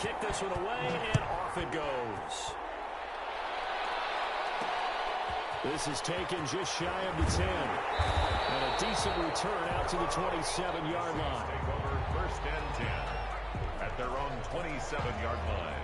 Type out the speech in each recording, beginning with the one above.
kick this one away, and off it goes. This is taken just shy of the 10. And a decent return out to the 27-yard line. Take over 1st and 10 at their own 27-yard line.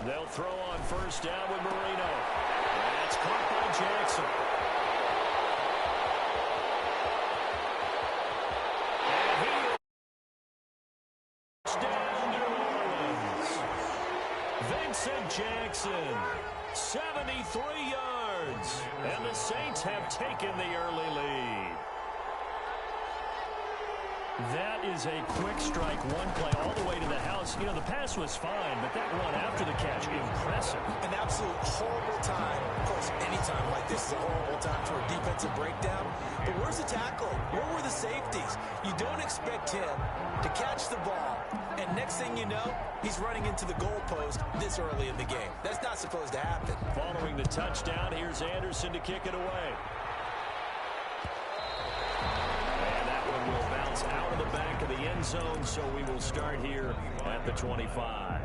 They'll throw on 1st down with Marino. That's caught by Jackson. And he touchdown New Orleans. Vincent Jackson, 73 yards. And the Saints have taken the early lead. That is a quick strike, one play all the way to the house. You know, the pass was fine, but that run after the catch, impressive. An absolute horrible time. Of course, any time like this is a horrible time for a defensive breakdown. But where's the tackle? Where were the safeties? You don't expect him to catch the ball, and next thing you know, he's running into the goalpost this early in the game. That's not supposed to happen. Following the touchdown, here's Anderson to kick it away. Will bounce out of the back of the end zone, so we will start here at the 25.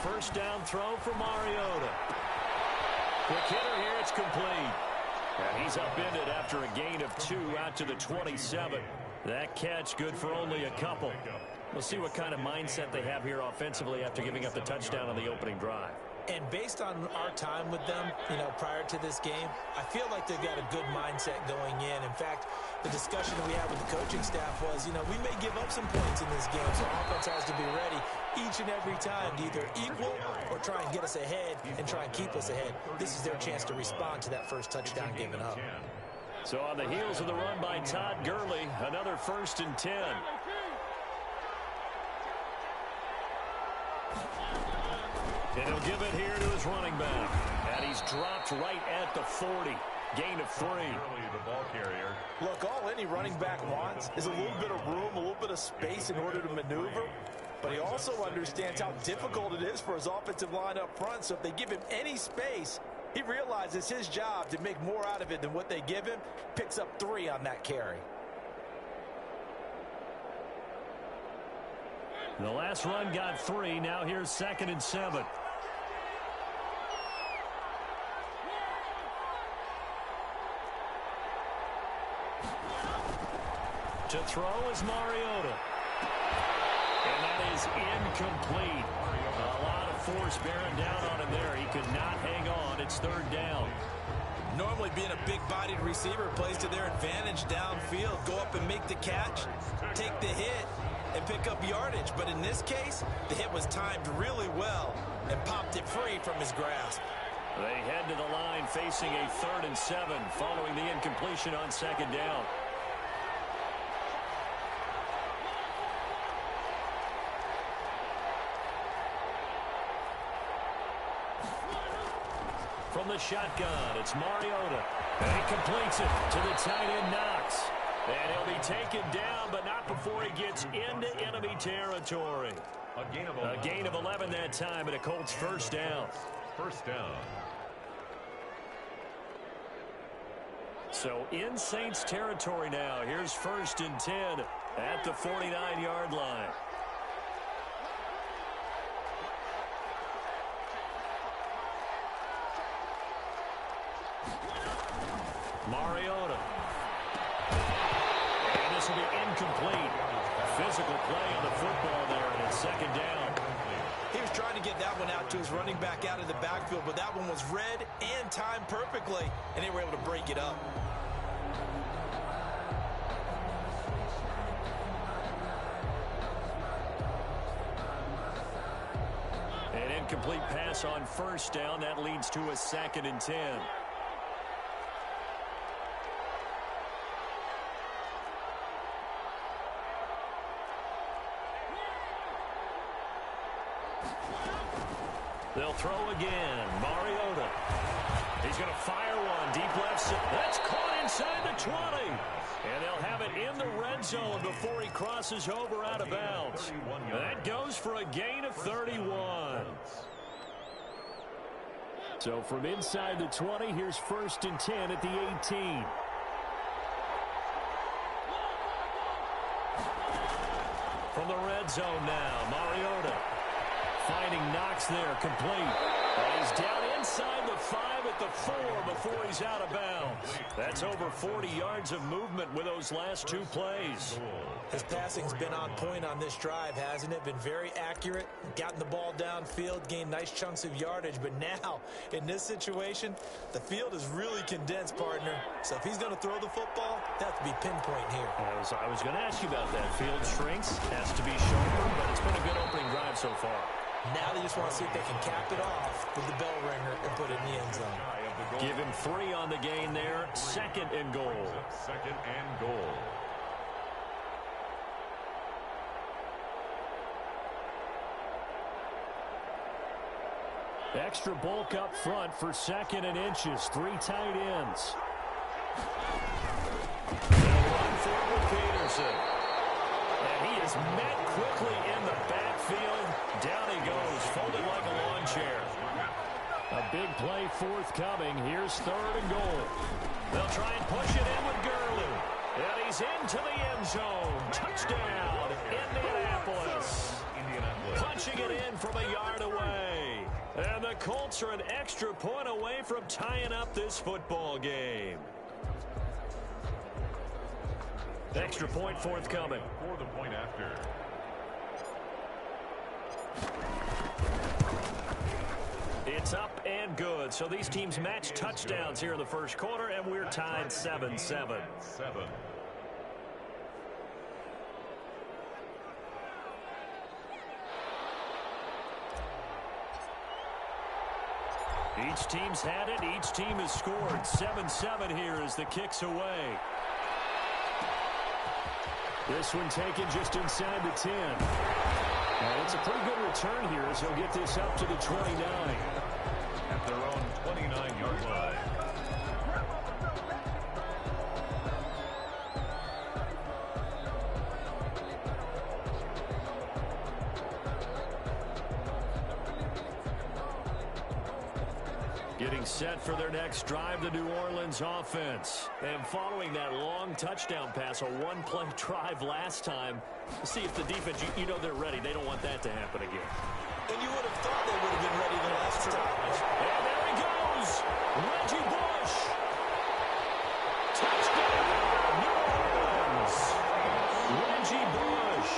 First down throw for Mariota. Quick hitter here, it's complete. And he's upended after a gain of 2 out to the 27. That catch good for only a couple. We'll see what kind of mindset they have here offensively after giving up the touchdown on the opening drive. And based on our time with them, you know, prior to this game, I feel like they've got a good mindset going in. In fact, the discussion that we had with the coaching staff was, you know, we may give up some points in this game, so offense has to be ready each and every time to either equal or try and get us ahead and try and keep us ahead. This is their chance to respond to that first touchdown given up. So on the heels of the run by Todd Gurley, another 1st and 10. And he'll give it here to his running back. And he's dropped right at the 40. Gain of 3. The ball carrier. Look, all any running back wants is a little bit of room, a little bit of space in order to maneuver. But he also understands how difficult it is for his offensive line up front. So if they give him any space, he realizes his job to make more out of it than what they give him. Picks up 3 on that carry. The last run got 3. Now here's 2nd and 7. To throw is Mariota. And that is incomplete. A lot of force bearing down on him there. He could not hang on. It's 3rd down. Normally being a big-bodied receiver plays to their advantage downfield. Go up and make the catch, take the hit, and pick up yardage. But in this case, the hit was timed really well and popped it free from his grasp. They head to the line facing a 3rd and 7 following the incompletion on 2nd down. From the shotgun, it's Mariota. And he completes it to the tight end Knox. And he'll be taken down, but not before he gets into enemy territory. A gain of 11 that time, and a Colts 1st down. 1st down. So in Saints territory now. Here's 1st and 10 at the 49-yard line. Mariota. This will be incomplete. Physical play on the football there, and it's second down. He was trying to get that one out to his running back out of the backfield, but that one was read and timed perfectly, and they were able to break it up. An incomplete pass on first down. That leads to a 2nd and 10. They'll throw again. Mariota. He's going to fire one. Deep left side. That's caught inside the 20. And they'll have it in the red zone before he crosses over out of bounds. That goes for a gain of 31. So from inside the 20, here's 1st and 10 at the 18. From the red zone now, Mariota. Finding Knox there, complete. And he's down inside the 5 at the 4 before he's out of bounds. That's over 40 yards of movement with those last 2 plays. His passing's been on point on this drive, hasn't it? Been very accurate, gotten the ball downfield, gained nice chunks of yardage. But now, in this situation, the field is really condensed, partner. So if he's going to throw the football, that has to be pinpoint here. I was going to ask you about that. Field shrinks, has to be shoulder, but it's been a good opening drive so far. Now they just want to see if they can cap it off with the bell ringer and put it in the end zone. Give him 3 on the gain there. 2nd and goal. 2nd and goal. Extra bulk up front for 2nd and inches. 3 tight ends. They'll run forward Peterson. And he is met quickly in the backfield. Down he goes, folded like a lawn chair. A big play forthcoming. Here's 3rd and goal. They'll try and push it in with Gurley. And he's into the end zone. Touchdown, Indianapolis. Punching it in from a yard away. And the Colts are an extra point away from tying up this football game. Extra point forthcoming. For the point after. It's up and good. So these teams match touchdowns here in the first quarter, and we're tied 7-7. 7. Each team's had it. Each team has scored. 7-7 here as the kick's away. This one taken just inside the 10. And it's a pretty good return here as he'll get this up to the 29. At their own 29-yard line. Getting set for their next drive, the New Orleans offense. And following that long touchdown pass, a one-play drive last time, see if the defense, you know they're ready. They don't want that to happen again. And you would have thought they would have been ready the last time. And there he goes. Reggie Bush. Touchdown, New Orleans. Reggie Bush,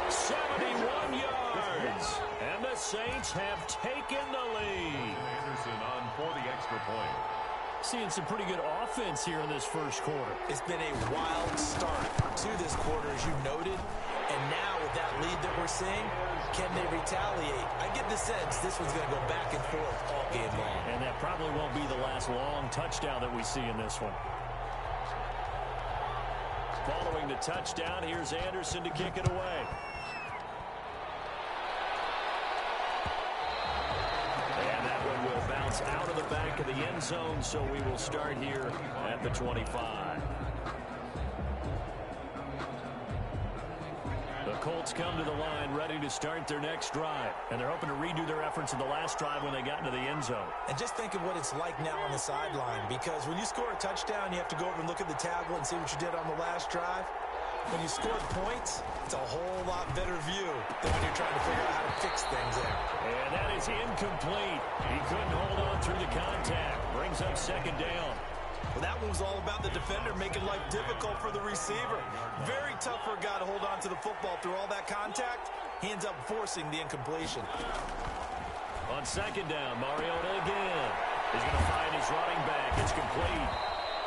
71 yards. And the Saints have taken the lead. Anderson on for the extra point. Seeing some pretty good offense here in this first quarter. It's been a wild start to this quarter, as you noted. And now with that lead that we're seeing, can they retaliate? I get the sense this one's going to go back and forth all game long. And that probably won't be the last long touchdown that we see in this one. Following the touchdown, here's Anderson to kick it away. And that one will bounce out of the back of the end zone, so we will start here at the 25. The Colts come to the line ready to start their next drive. And they're hoping to redo their efforts in the last drive when they got into the end zone. And just think of what it's like now on the sideline, because when you score a touchdown, you have to go over and look at the tablet and see what you did on the last drive. When you score points, it's a whole lot better view than when you're trying to figure out how to fix things there. And that is incomplete. He couldn't hold on through the contact. Brings up second down. Well, that one was all about the defender making life difficult for the receiver. Very tough for a guy to hold on to the football through all that contact. He ends up forcing the incompletion. On second down, Mariota again. He's going to find his running back. It's complete.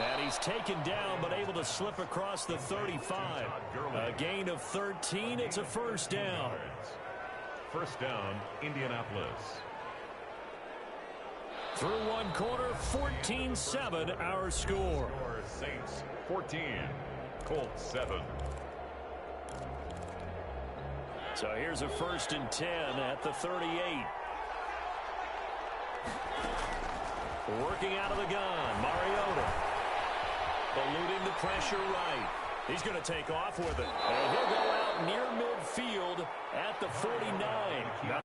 And he's taken down but able to slip across the 35. A gain of 13. It's a first down. First down, Indianapolis. Through one quarter, 14-7 our score. Saints 14, Colts 7. So here's a 1st and 10 at the 38. Working out of the gun, Mariota. Eluding the pressure right. He's going to take off with it. And he'll go out near midfield at the 49.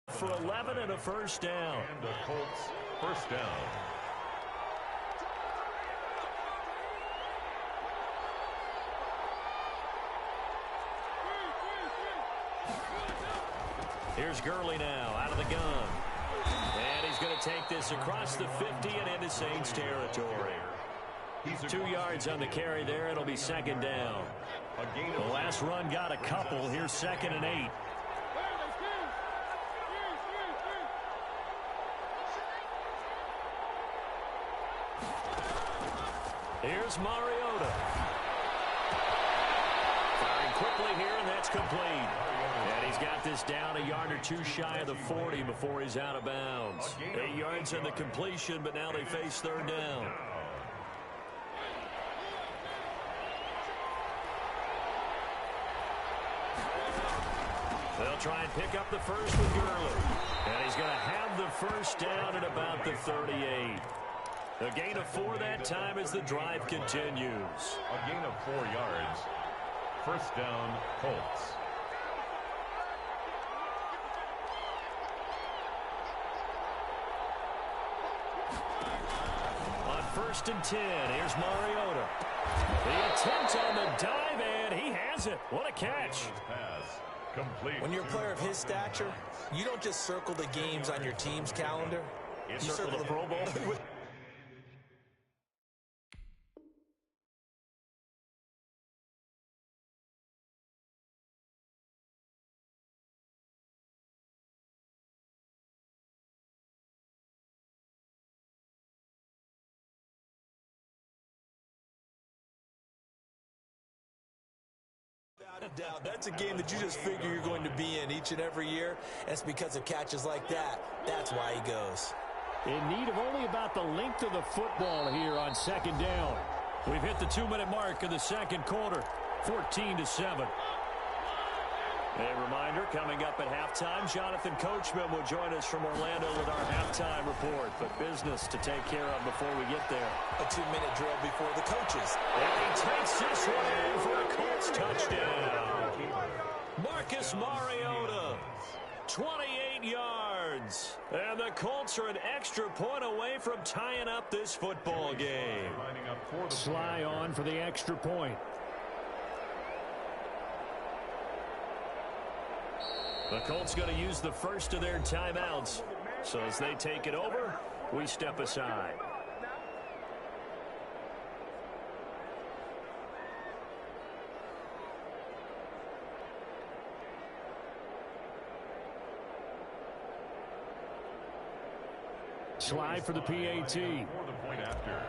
For 11 and a first down. And the Colts first down. Here's Gurley now out of the gun. And he's going to take this across the 50 and into Saints territory. 2 yards on the carry there. It'll be second down. The last run got a couple. Here's 2nd and 8. Here's Mariota. Firing quickly here, and that's complete. And he's got this down a yard or 2 shy of the 40 before he's out of bounds. 8 yards on the completion, but now they face third down. They'll try and pick up the first with Gurley. And he's going to have the first down at about the 38. A gain of 4 that time as the drive continues. A gain of 4 yards. First down, Colts. On 1st and 10, here's Mariota. The attempt on the dive, and he has it. What a catch. Pass complete. When you're a player of his stature, you don't just circle the games on your team's calendar. You circle the Pro Bowl. Without a doubt, that's a game that you just figure you're going to be in each and every year. And it's because of catches like that. That's why he goes. In need of only about the length of the football here on second down. We've hit the 2-minute mark of the second quarter. 14-7. A reminder, coming up at halftime, Jonathan Coachman will join us from Orlando with our halftime report. But business to take care of before we get there. A 2-minute drill before the coaches. And he takes this one in for a Colts touchdown. Marcus Mariota, 28 yards. And the Colts are an extra point away from tying up this football game. Sly on for the extra point. The Colts going to use the first of their timeouts. So as they take it over, we step aside. Slide for the PAT. For the point after.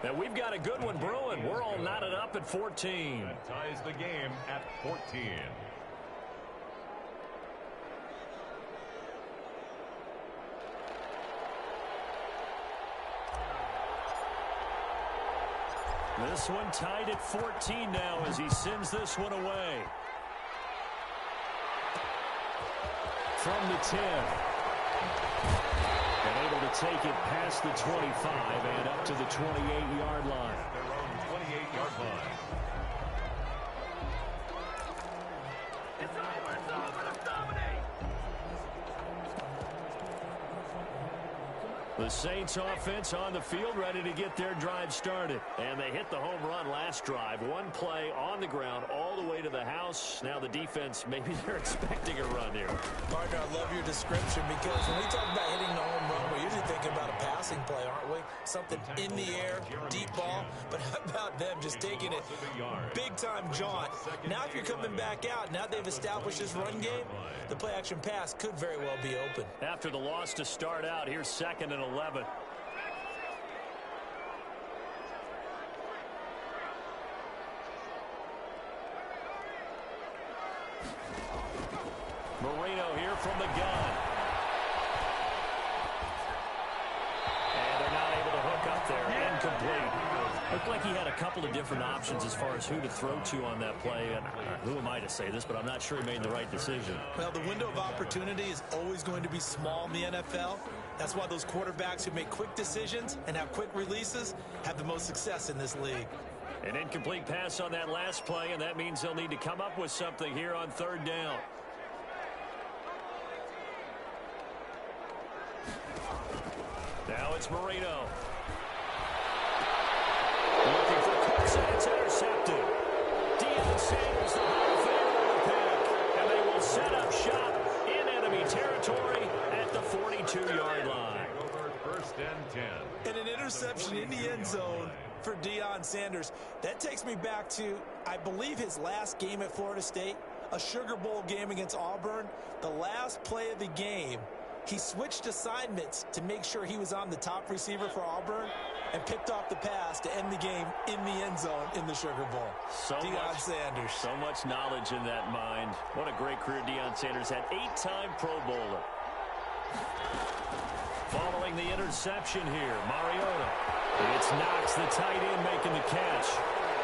And we've got a good one brewing. We're all knotted up at 14. That ties the game at 14. This one tied at 14 now as he sends this one away. From the 10. And able to take it past the 25 and up to the 28-yard line. Their own 28-yard line. It's over, let's dominate! The Saints offense on the field, ready to get their drive started. And they hit the home run last drive. One play on the ground all the way to the house. Now the defense, maybe they're expecting a run here. Partner, I love your description because when we talk about hitting the home run, we're usually thinking about a passing play, aren't we? Something in the air, deep ball. But how about them just taking it big-time jaunt? Now if you're coming back out, now they've established this run game, the play-action pass could very well be open. After the loss to start out, here's 2nd and 11. Marino here from the gun. And they're not able to hook up there. Incomplete. Looked like he had a couple of different options as far as who to throw to on that play. And who am I to say this, but I'm not sure he made the right decision. Well, the window of opportunity is always going to be small in the NFL. That's why those quarterbacks who make quick decisions and have quick releases have the most success in this league. An incomplete pass on that last play, and that means they'll need to come up with something here on 3rd down. Now it's Marino. Looking for Cooks, and it's intercepted. Deion Sanders, the ball favorite of the pick, and they will set up shop in enemy territory at the 42-yard line. Over 1st and 10. And an interception in the end zone for Deion Sanders. That takes me back to, I believe, his last game at Florida State, a Sugar Bowl game against Auburn. The last play of the game, he switched assignments to make sure he was on the top receiver for Auburn and picked off the pass to end the game in the end zone in the Sugar Bowl. Deion Sanders. So much knowledge in that mind. What a great career Deion Sanders had. 8-time Pro Bowler. Following the interception here, Mariota. It's Knox, the tight end, making the catch.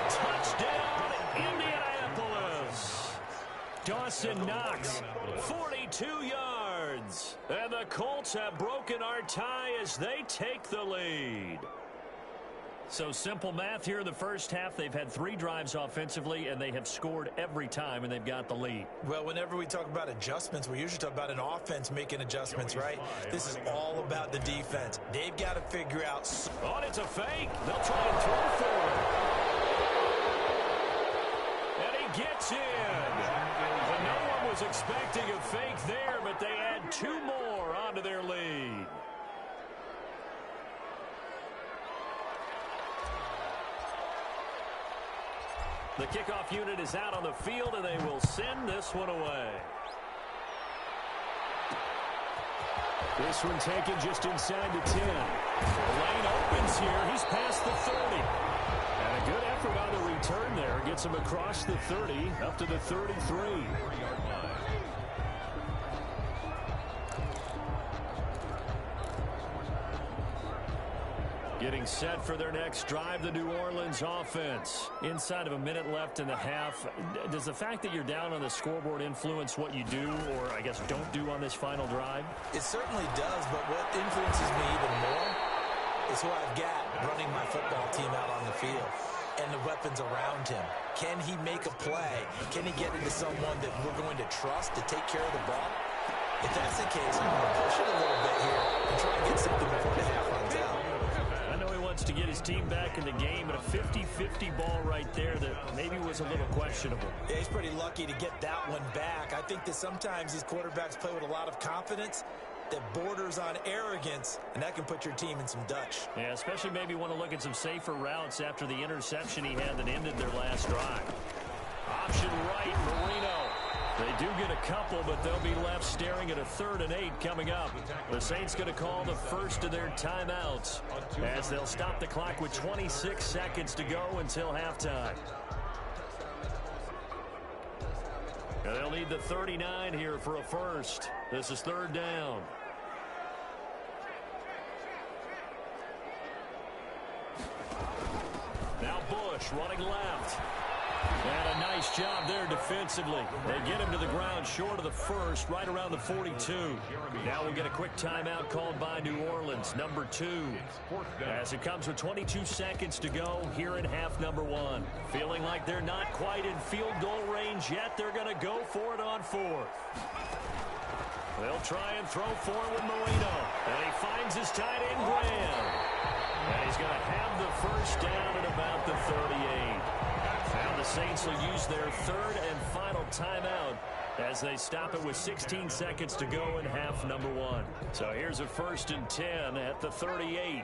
Touchdown, Indianapolis. Dawson Knox, 42 yards. And the Colts have broken our tie as they take the lead. So simple math here in the first half. They've had 3 drives offensively, and they have scored every time, and they've got the lead. Well, whenever we talk about adjustments, we usually talk about an offense making adjustments, right? This is all about the defense. They've got to figure out. Oh, it's a fake. They'll try and throw for it. And he gets in. But no one was expecting a fake there, but they add 2 more onto their lead. The kickoff unit is out on the field, and they will send this one away. This one taken just inside the 10. The lane opens here. He's past the 30. And a good effort on the return there. Gets him across the 30, up to the 33. Getting set for their next drive, the New Orleans offense. Inside of a minute left in the half. Does the fact that you're down on the scoreboard influence what you do, or I guess don't do on this final drive? It certainly does, but what influences me even more is who I've got running my football team out on the field and the weapons around him. Can he make a play? Can he get into someone that we're going to trust to take care of the ball? If that's the case, I'm going to push it a little bit here and try and get something before the half runs out. To get his team back in the game, but a 50-50 ball right there that maybe was a little questionable. Yeah, he's pretty lucky to get that one back. I think that sometimes these quarterbacks play with a lot of confidence that borders on arrogance, and that can put your team in some Dutch. Yeah, especially maybe want to look at some safer routes after the interception he had that ended their last drive. Option right, Marino. They do get a couple, but they'll be left staring at a 3rd and 8 coming up. The Saints going to call the first of their timeouts as they'll stop the clock with 26 seconds to go until halftime. And they'll need the 39 here for a first. This is 3rd down. Now Bush running left. And a nice job there defensively. They get him to the ground short of the first, right around the 42. Now we'll get a quick timeout called by New Orleans, number 2. As it comes with 22 seconds to go here in half number 1. Feeling like they're not quite in field goal range yet. They're going to go for it on 4th. They'll try and throw for it with Marino. And he finds his tight end Graham. And he's going to have the first down at about the 38. Now the Saints will use their third and final timeout as they stop it with 16 seconds to go in half number 1. So here's a 1st and 10 at the 38.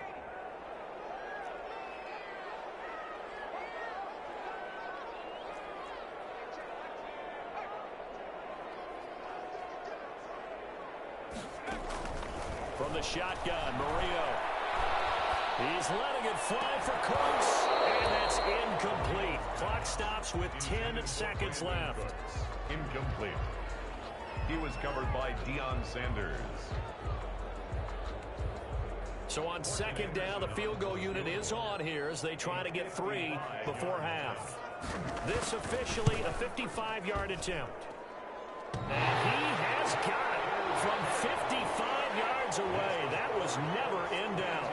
From the shotgun, Murillo. He's letting it fly for Cooks, and that's incomplete. Clock stops with 10 seconds left. Incomplete. He was covered by Deion Sanders. So on 2nd down, the field goal unit is on here as they try to get 3 before half. This officially a 55-yard attempt. And he has got it from 55 yards away. That was never in doubt.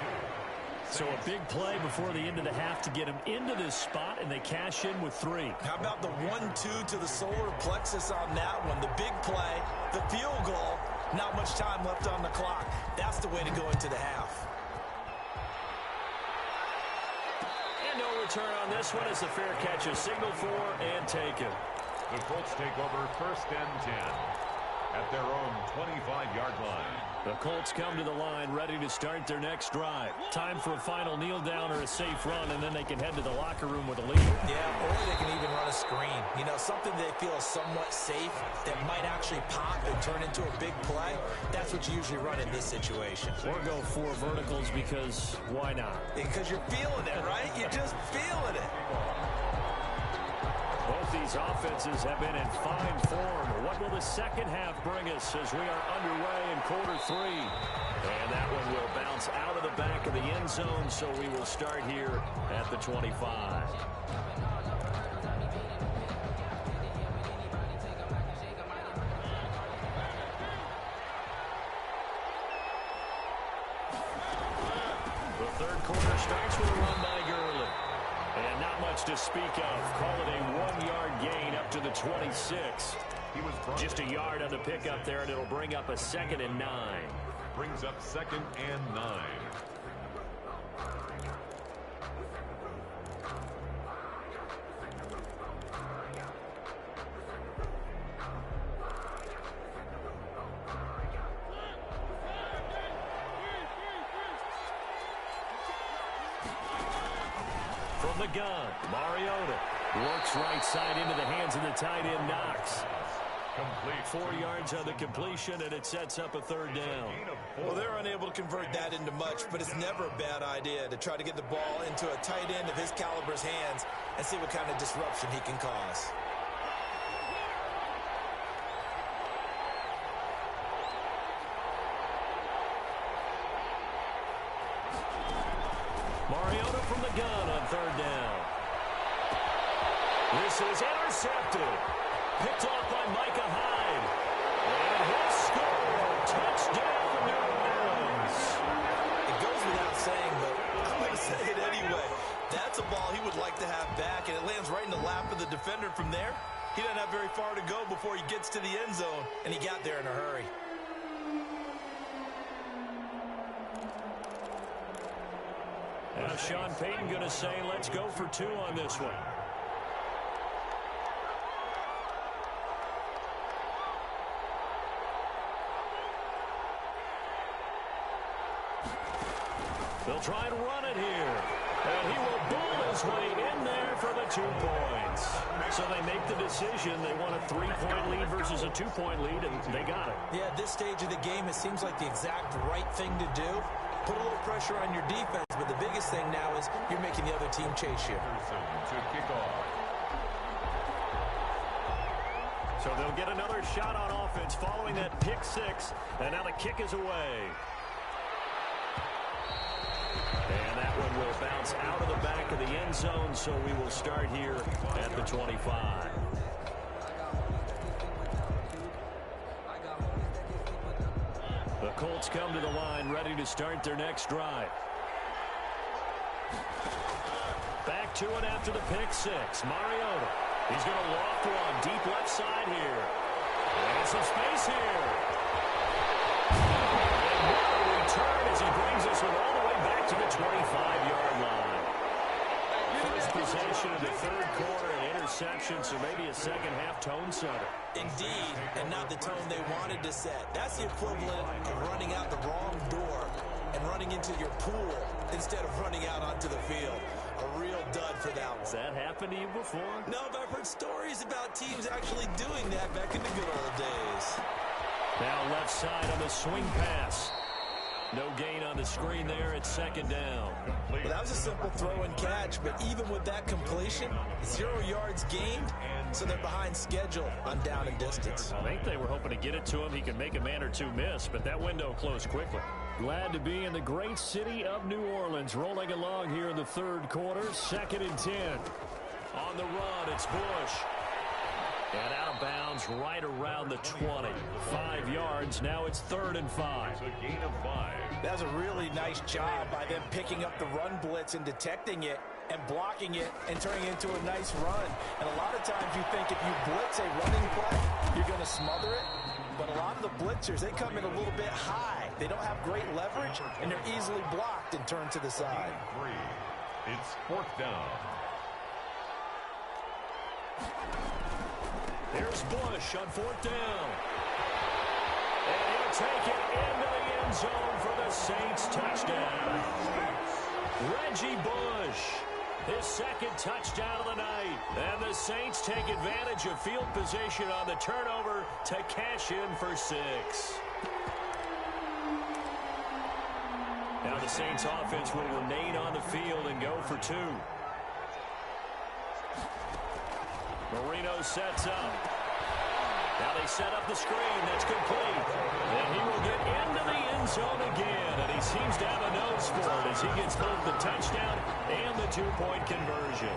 So a big play before the end of the half to get him into this spot, and they cash in with 3. How about the 1-2 to the solar plexus on that one? The big play, the field goal, not much time left on the clock. That's the way to go into the half. And no return on this one as the fair catch is signaled for and taken. The Colts take over 1st and 10 at their own 25-yard line. The Colts come to the line ready to start their next drive. Time for a final kneel down or a safe run, and then they can head to the locker room with a lead. Yeah, or they can even run a screen. You know, something they feel is somewhat safe that might actually pop and turn into a big play. That's what you usually run in this situation. Or go 4 verticals because why not? Because you're feeling it, right? You're just feeling it. Both these offenses have been in fine form. What will the second half bring us as we are underway in quarter 3? And that one will bounce out of the back of the end zone, so we will start here at the 25. The 3rd quarter starts with a run by Gurley. And not much to speak of. Call it a 1-yard gain up to the 26. He was just a yard on the pickup there, and it'll bring up a 2nd and 9. Brings up 2nd and 9. From the gun, Mariota works right side into the hands of the tight end, Knox. Complete. 4 yards on the completion, and it sets up a 3rd down. Well, they're unable to convert that into much, but it's never a bad idea to try to get the ball into a tight end of his caliber's hands and see what kind of disruption he can cause. Mariota from the gun on 3rd down. This is intercepted. Picked off by Micah Hyde. And he'll score. Touchdown, New Orleans. It goes without saying, but I'm going to say it anyway. That's a ball he would like to have back, and it lands right in the lap of the defender from there. He doesn't have very far to go before he gets to the end zone, and he got there in a hurry. Now Sean Payton going to say, let's go for 2 on this one. They'll try and run it here. And he will bull his way in there for the 2 points. So they make the decision. They want a 3-point lead versus a 2-point lead, and they got it. Yeah, at this stage of the game, it seems like the exact right thing to do. Put a little pressure on your defense, but the biggest thing now is you're making the other team chase you. To kick off. So they'll get another shot on offense following that pick 6, and now the kick is away. And that one will bounce out of the back of the end zone, so we will start here at the 25. The Colts come to the line ready to start their next drive. Back to it after the pick 6. Mariota. He's going to loft one deep left side here. And some space here. And what a return as he brings us with all the possession in the third quarter, an interception, so maybe a second-half tone setter. Indeed, and not the tone they wanted to set. That's the equivalent of running out the wrong door and running into your pool instead of running out onto the field. A real dud for that one. Has that happened to you before? No, but I've heard stories about teams actually doing that back in the good old days. Now left side on the swing pass. No gain on the screen there. It's second down. Well, that was a simple throw and catch, but even with that completion, 0 yards gained, so they're behind schedule on down and distance. I think they were hoping to get it to him. He could make a man or two miss, but that window closed quickly. Glad to be in the great city of New Orleans, rolling along here in the third quarter. 2nd and 10. On the run, it's Bush. And out of bounds right around the 20. 5 yards. Now it's 3rd and 5. It's a gain of 5. That was a really nice job by them picking up the run blitz and detecting it and blocking it and turning it into a nice run. And a lot of times you think if you blitz a running play, you're going to smother it. But a lot of the blitzers, they come in a little bit high. They don't have great leverage, and they're easily blocked and turned to the side. 3. It's 4th down. Here's Bush on 4th down. And he'll take it into the end zone for the Saints touchdown. Reggie Bush, his 2nd touchdown of the night. And the Saints take advantage of field position on the turnover to cash in for 6. Now the Saints offense will remain on the field and go for 2. Marino sets up. Now they set up the screen. That's complete. And he will get into the end zone again. And he seems to have a nose for it as he gets both the touchdown and the 2-point conversion.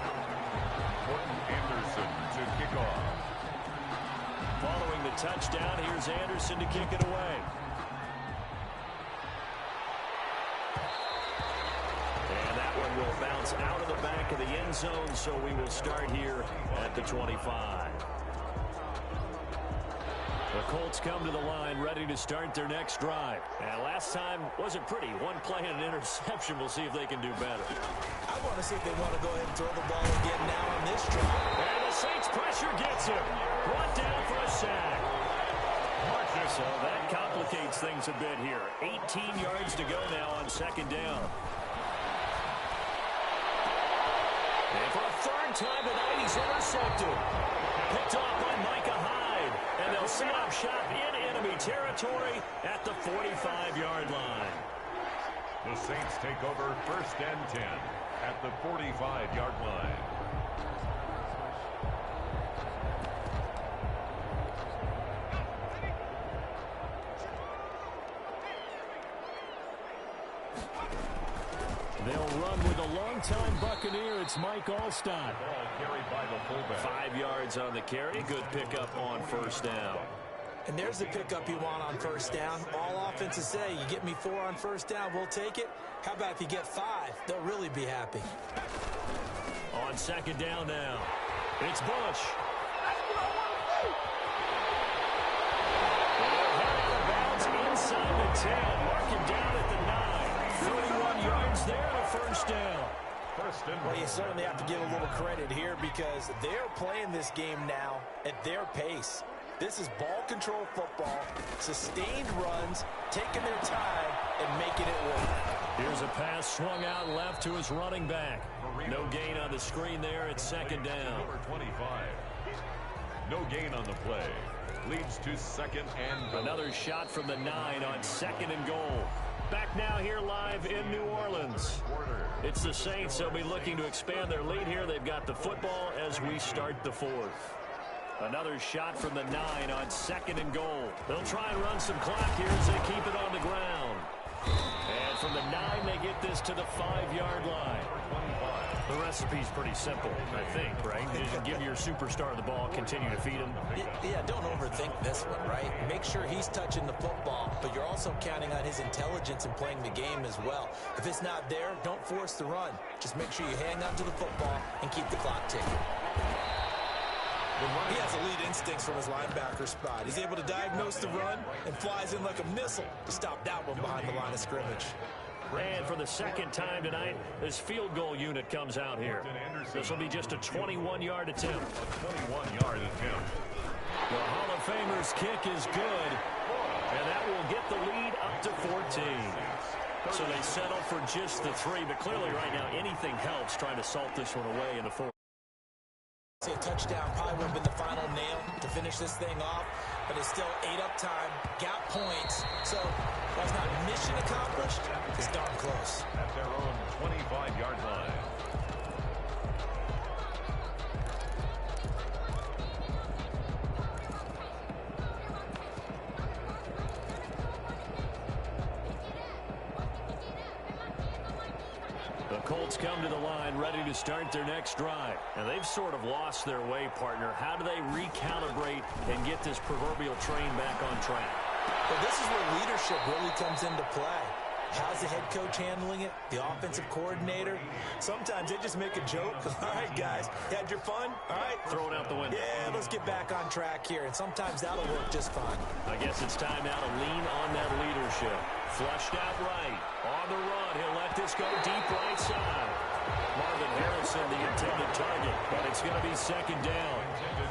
Morton Anderson to kick off. Following the touchdown, here's Anderson to kick it away. And that one will bounce out of the back of the end zone, so we will start here at the 25. The Colts come to the line ready to start their next drive. And last time wasn't pretty. One play and an interception. We'll see if they can do better. I want to see if they want to go ahead and throw the ball again now on this drive. And the Saints pressure gets him. Brought down for a sack. So that complicates things a bit here. 18 yards to go now on 2nd down. And for a 3rd time tonight, he's intercepted. Picked off by Micah Hyde. And they'll set up shop in enemy territory at the 45-yard line. The Saints take over 1st and 10 at the 45-yard line. They'll run with a longtime Buccaneer. It's Mike Allstott. Ball carried by the fullback. 5 yards on the carry. Good pickup on 1st down. And there's the pickup you want on 1st down. All offenses say, you get me 4 on 1st down, we'll take it. How about if you get 5? They'll really be happy. On 2nd down now, it's Bush. Inside the 10, mark him down at the 9. 31 yards there and a 1st down. Well, you certainly have to give a little credit here because they're playing this game now at their pace. This is ball control football, sustained runs, taking their time, and making it work. Here's a pass swung out left to his running back. No gain on the screen there. It's 2nd down. Number 25. No gain on the play. Leads to 2nd and goal. Another shot from the 9 on 2nd and goal. Back now here live in New Orleans. It's the Saints. They'll be looking to expand their lead here. They've got the football as we start the 4th. Another shot from the 9 on 2nd and goal. They'll try and run some clock here as they keep it on the ground. And from the 9, they get this to the 5-yard line. The recipe's pretty simple, I think, right? You just give your superstar the ball, continue to feed him. Yeah, don't overthink this one, right? Make sure he's touching the football, but you're also counting on his intelligence in playing the game as well. If it's not there, don't force the run. Just make sure you hang on to the football and keep the clock ticking. He has elite instincts from his linebacker spot. He's able to diagnose the run and flies in like a missile to stop that one behind the line of scrimmage. And for the second time tonight, this field goal unit comes out here. This will be just a 21-yard attempt. A 21-yard attempt. The Hall of Famer's kick is good, and that will get the lead up to 14. So they settle for just the 3, but clearly right now anything helps trying to salt this one away in the 4th. A touchdown probably would have been the final nail to finish this thing off, but it's still 8 up time, got points. So that's not mission accomplished. It's darn close. At their own 25-yard line. The Colts come to the line ready to start their next drive. And they've sort of lost their way, partner. How do they recalibrate and get this proverbial train back on track? Well, this is where leadership really comes into play. How's the head coach handling it? The offensive coordinator? Sometimes they just make a joke. All right, guys, you had your fun? All right. Throw it out the window. Yeah, let's get back on track here. And sometimes that'll work just fine. I guess it's time now to lean on that leadership. Flushed out right. On the run. He'll let this go deep right side. Marvin Harrison, the intended target, but it's going to be second down.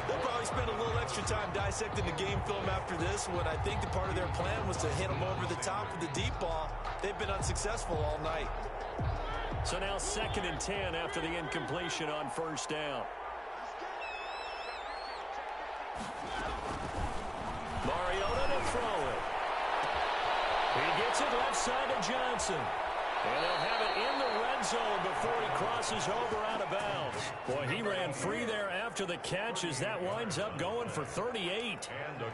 They'll probably spend a little extra time dissecting the game film after this when I think the part of their plan was to hit them over the top with the deep ball. They've been unsuccessful all night. So now 2nd and 10 after the incompletion on first down. Mariota to throw it. He gets it left side to Johnson. And they'll have it in the red zone before he crosses over out of bounds. Boy, he ran free there after the catch as that winds up going for 38.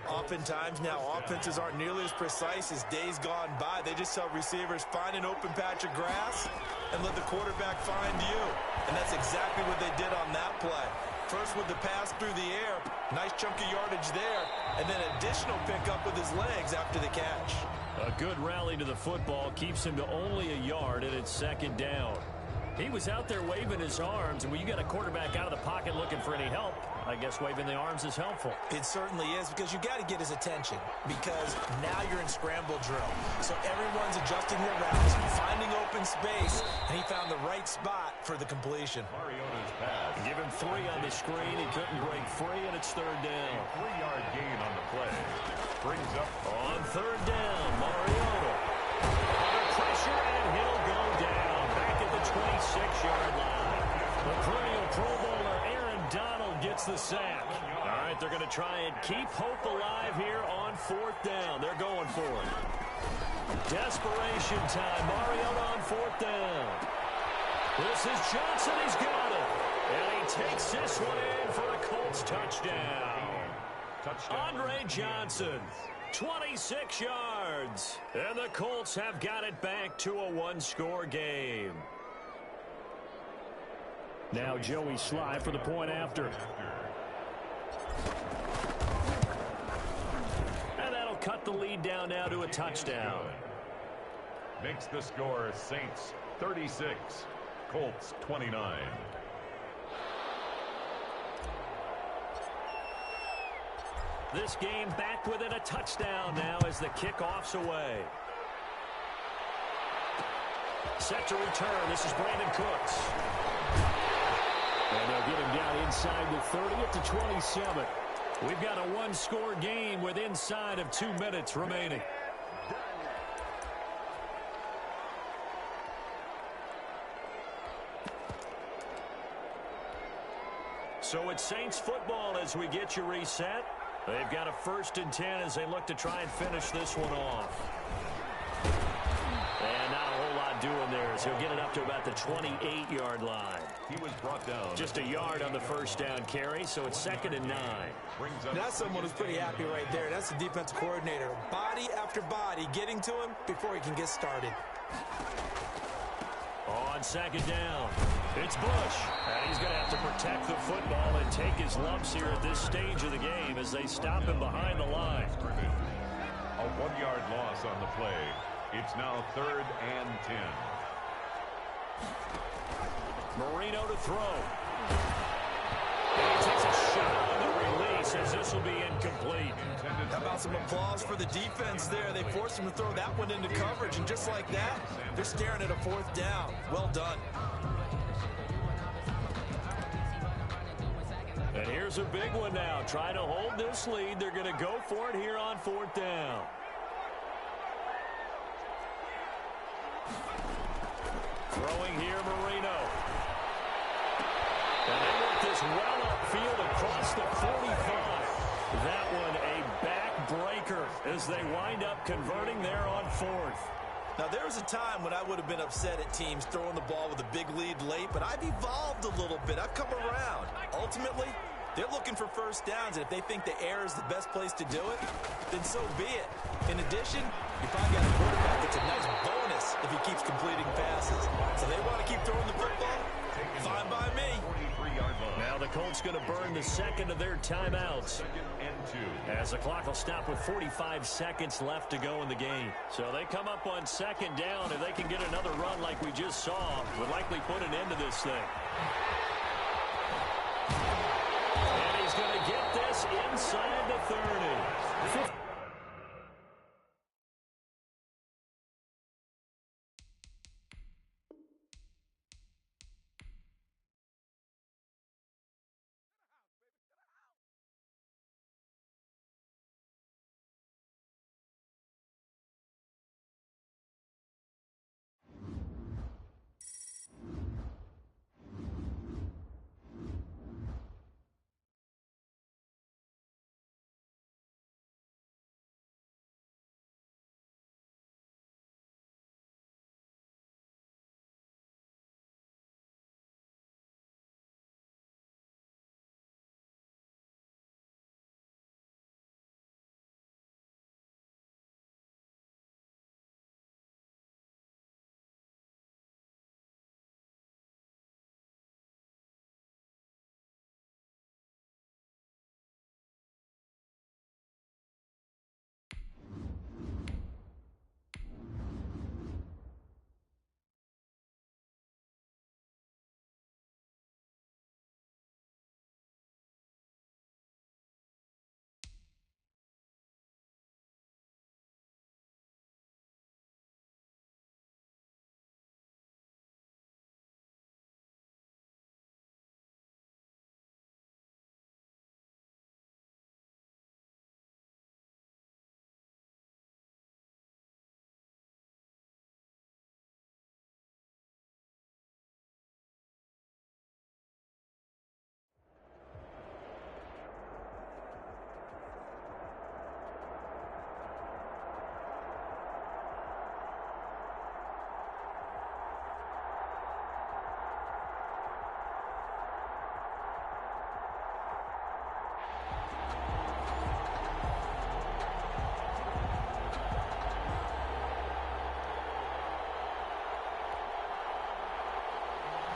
Oftentimes now offenses aren't nearly as precise as days gone by. They just tell receivers, find an open patch of grass and let the quarterback find you. And that's exactly what they did on that play. First with the pass through the air, nice chunky yardage there, and then additional pickup with his legs after the catch. A good rally to the football keeps him to only a yard, and it's second down. He was out there waving his arms, and when you get a quarterback out of the pocket looking for any help, I guess waving the arms is helpful. It certainly is, because you got to get his attention, because now you're in scramble drill. So everyone's adjusting their routes, finding open space, and he found the right spot for the completion. Mariota's pass. Give him 3 on the screen. He couldn't break free, and it's third down. A 3-yard gain on the play. Brings up on third down, Mariota. Under pressure, and he'll go down. Back at the 26-yard line. The perennial Pro Bowler Aaron Donald gets the sack. All right, they're going to try and keep hope alive here on 4th down. They're going for it. Desperation time. Mariota on 4th down. This is Johnson. He's got it. And he takes this one in for a Colts touchdown. Andre Johnson, 26 yards. And the Colts have got it back to a 1-score game. Now Joey Sly for the point after. And that'll cut the lead down now to a touchdown. Makes the score Saints 36, Colts 29. This game back within a touchdown now as the kickoff's away. Set to return. This is Brandon Cooks. And they'll get him down inside the 30 at the 27. We've got a 1-score game with inside of 2 minutes remaining. So it's Saints football as we get you reset. They've got a 1st and 10 as they look to try and finish this one off. And not a whole lot doing there as he'll get it up to about the 28-yard line. He was brought down. Just a yard on the 1st down carry, so it's 2nd and 9. That's someone who's pretty happy right there. That's the defensive coordinator. Body after body getting to him before he can get started. On 2nd down, it's Bush. And he's going to have to protect the football and take his lumps here at this stage of the game as they stop him behind the line. A 1-yard loss on the play. It's now 3rd and 10. Marino to throw. And he takes a shot on the release. says this will be incomplete. How about some applause for the defense there? They forced him to throw that one into coverage, and just like that, they're staring at a fourth down. Well done. And here's a big one now. Trying to hold this lead. They're going to go for it here on fourth down. Throwing here, Marino. And they work this well upfield across the 45. That one a backbreaker as they wind up converting there on fourth. Now, there was a time when I would have been upset at teams throwing the ball with a big lead late, but I've evolved a little bit. I've come around. Ultimately, they're looking for first downs, and if they think the air is the best place to do it, then so be it. In addition, you probably got a quarterback that's a nice bonus if he keeps completing passes. So they want to keep throwing the football? Fine by me. Now the Colts going to burn the second of their timeouts. As the clock will stop with 45 seconds left to go in the game. So they come up on second down. If they can get another run like we just saw, would likely put an end to this thing. And he's going to get this inside the 30.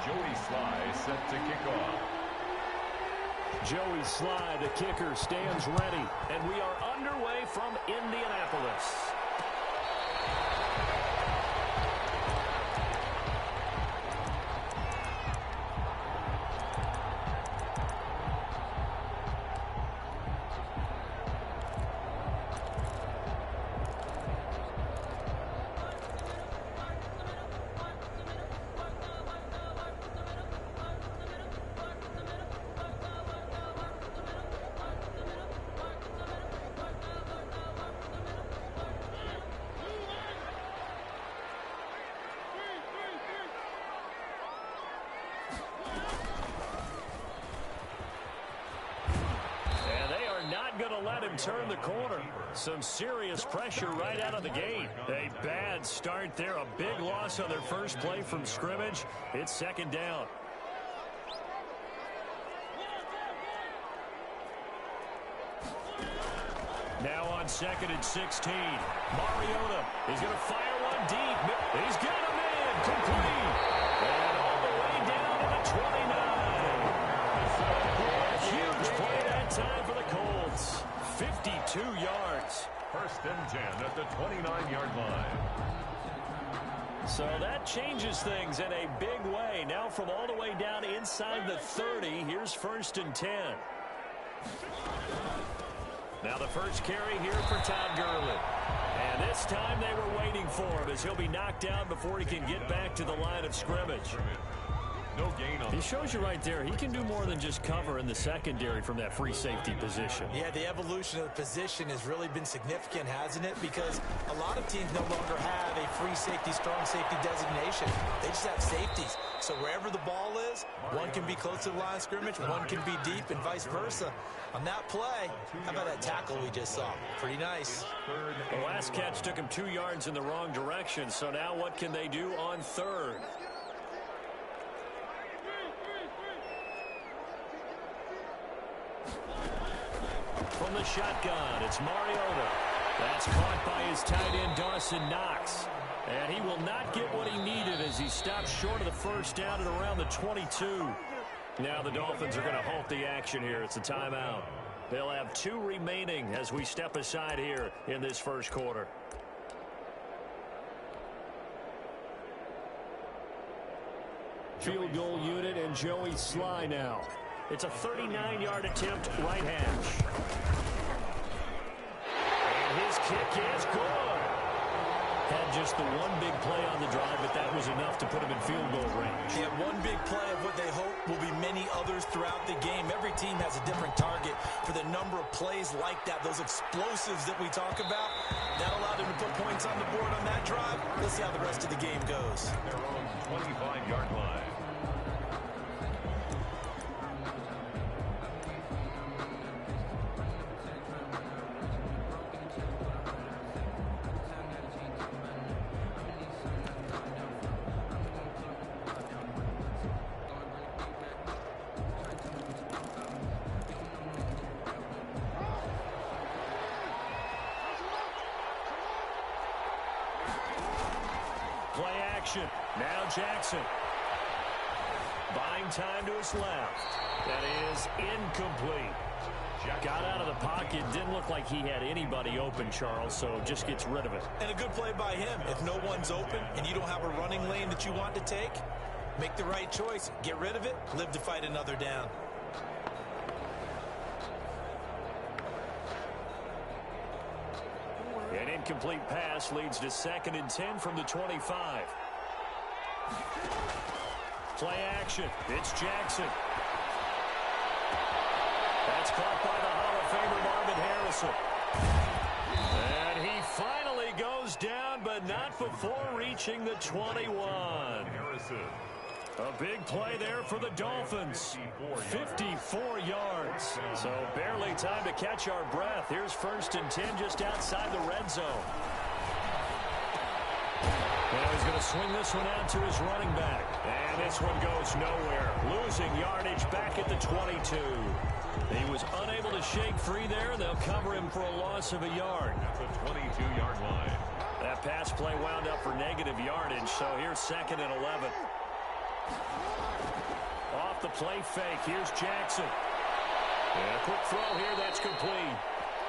Joey Sly set to kick off. Joey Sly, the kicker, stands ready. And we are underway from Indianapolis. Going to let him turn the corner. Some serious pressure right out of the gate. A bad start there. A big loss on their first play from scrimmage. It's second down. Now on second and 16. Mariota is going to fire one deep. He's got him in. Complete. And all the way down to the 29. A huge play that time for the Colts. 52 yards. First and 10 at the 29-yard line. So that changes things in a big way. Now from all the way down inside the 30, here's first and 10. Now the first carry here for Todd Gurley. And this time they were waiting for him as he'll be knocked down before he can get back to the line of scrimmage. No gain on. He shows you right there, he can do more than just cover in the secondary from that free safety position. Yeah, the evolution of the position has really been significant, hasn't it? Because a lot of teams no longer have a free safety, strong safety designation. They just have safeties. So wherever the ball is, one can be close to the line of scrimmage, one can be deep, and vice versa. On that play, how about that tackle we just saw? Pretty nice. The last catch took him 2 yards in the wrong direction, so now what can they do on third? From the shotgun, it's Mariota. That's caught by his tight end, Dawson Knox. And he will not get what he needed as he stops short of the first down at around the 22. Now the Dolphins are going to halt the action here. It's a timeout. They'll have 2 remaining as we step aside here in this first quarter. Field goal unit and Joey Sly now. It's a 39-yard attempt, right hash. And his kick is good. Had just the one big play on the drive, but that was enough to put him in field goal range. Yeah, one big play of what they hope will be many others throughout the game. Every team has a different target for the number of plays like that, those explosives that we talk about. That allowed them to put points on the board on that drive. Let's see how the rest of the game goes. Their own 25-yard line. Play action. Now Jackson. Buying time to his left. That is incomplete. Got out of the pocket. Didn't look like he had anybody open, Charles, so just gets rid of it. And a good play by him. If no one's open and you don't have a running lane that you want to take, make the right choice. Get rid of it. Live to fight another down. An incomplete pass leads to 2nd and 10 from the 25. Play action. It's Jackson. That's caught by the Hall of Famer Marvin Harrison. And he finally goes down, but not before reaching the 21. Harrison. A big play there for the Dolphins. 54 yards. So barely time to catch our breath. Here's 1st and 10 just outside the red zone. Now he's going to swing this one out to his running back. And this one goes nowhere. Losing yardage back at the 22. He was unable to shake free there. They'll cover him for a loss of a yard. That's a 22-yard line. That pass play wound up for negative yardage. So here's 2nd and 11. Off the play fake, here's Jackson. And a quick throw here, that's complete.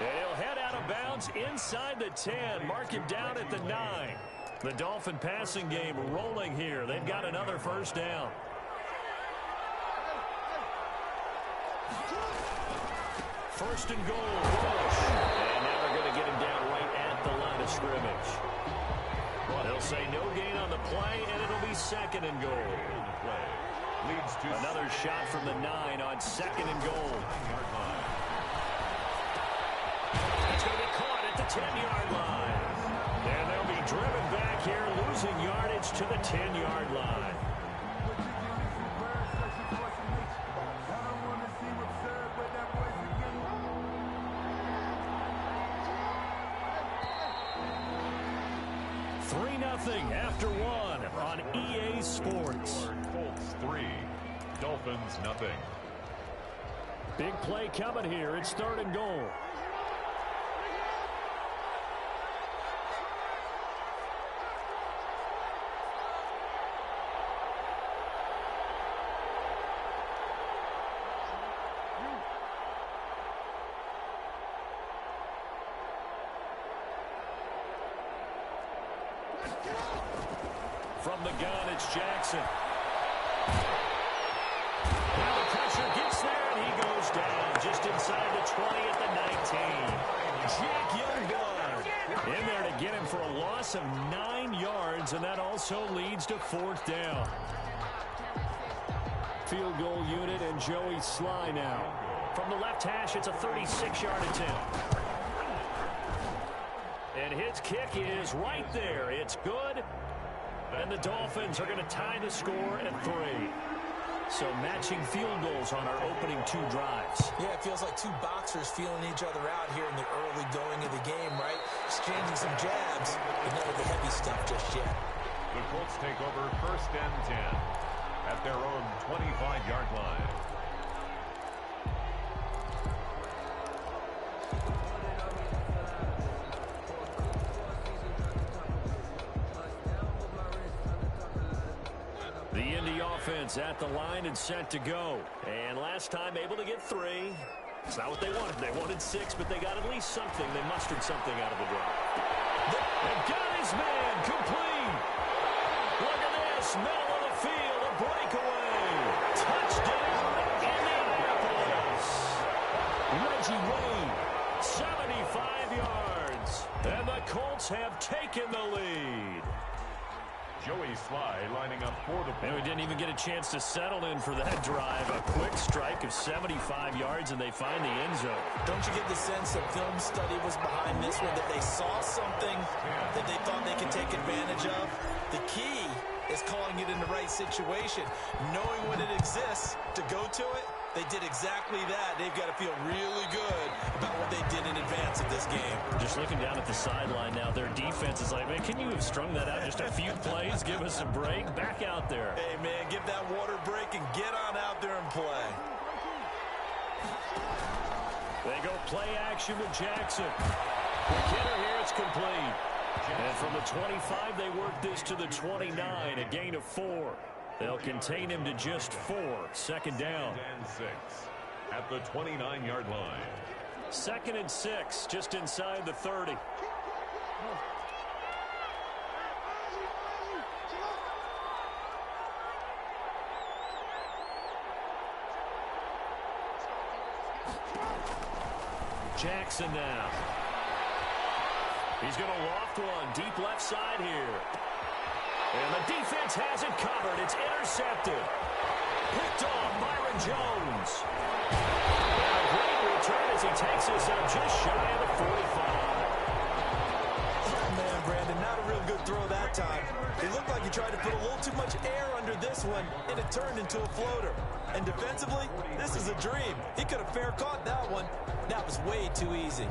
And he'll head out of bounds inside the 10, mark him down at the 9. The Dolphin passing game rolling here. They've got another first down. First and goal, Walsh. And now they're going to get him down right at the line of scrimmage. Well, they'll say no gain on the play, and it'll be 2nd and goal. Leads to another shot from the 9 on 2nd and goal. That's going to be caught at the 10-yard line. And they'll be driven back here, losing yardage to the 10-yard line. After 1 on EA Sports. Colts 3, Dolphins nothing. Big play coming here. It's 3rd and goal. From the gun, it's Jackson. Now the pressure gets blocks there, and he goes down just inside the 20 at the 19. Jack Youngblood in there to get him for a loss of 9 yards, and that also leads to 4th down. Field goal unit and Joey Sly now. From the left hash, it's a 36-yard attempt. And his kick is right there. It's good. And the Dolphins are going to tie the score at 3. So matching field goals on our opening 2 drives. Yeah, it feels like 2 boxers feeling each other out here in the early going of the game, right? Exchanging some jabs, but none of the heavy stuff just yet. The Colts take over 1st and 10 at their own 25-yard line. The Indy offense at the line and set to go. And last time able to get 3. It's not what they wanted. They wanted 6, but they got at least something. They mustered something out of the drive. They've got his man complete. Look at this. Middle of the field. A breakaway. Touchdown, Indianapolis. Reggie Wayne, 75 yards. And the Colts have taken the lead. Joey Sly lining up for the And we didn't even get a chance to settle in for that drive. A quick strike of 75 yards, and they find the end zone. Don't you get the sense that film study was behind this one, that they saw something that they thought they could take advantage of? The key is calling it in the right situation, knowing when it exists to go to it. They did exactly that. They've got to feel really good about what they did in advance of this game. Just looking down at the sideline now, their defense is like, man, can you have strung that out just a few plays? Give us a break. Back out there. Hey, man, give that water break and get on out there and play. They go play action with Jackson. The kidder here, it's complete. And from the 25, they work this to the 29, a gain of 4. They'll contain him to just 4. 2nd down. 6 at the 29-yard line. 2nd and 6, just inside the 30. Jackson now. He's going to loft one deep left side here. And the defense has it covered. It's intercepted. Picked off Byron Jones. And a great return as he takes us up just shy of the 45. Oh, man, Brandon, not a real good throw that time. It looked like he tried to put a little too much air under this one, and it turned into a floater. And defensively, this is a dream. He could have fair caught that one. That was way too easy.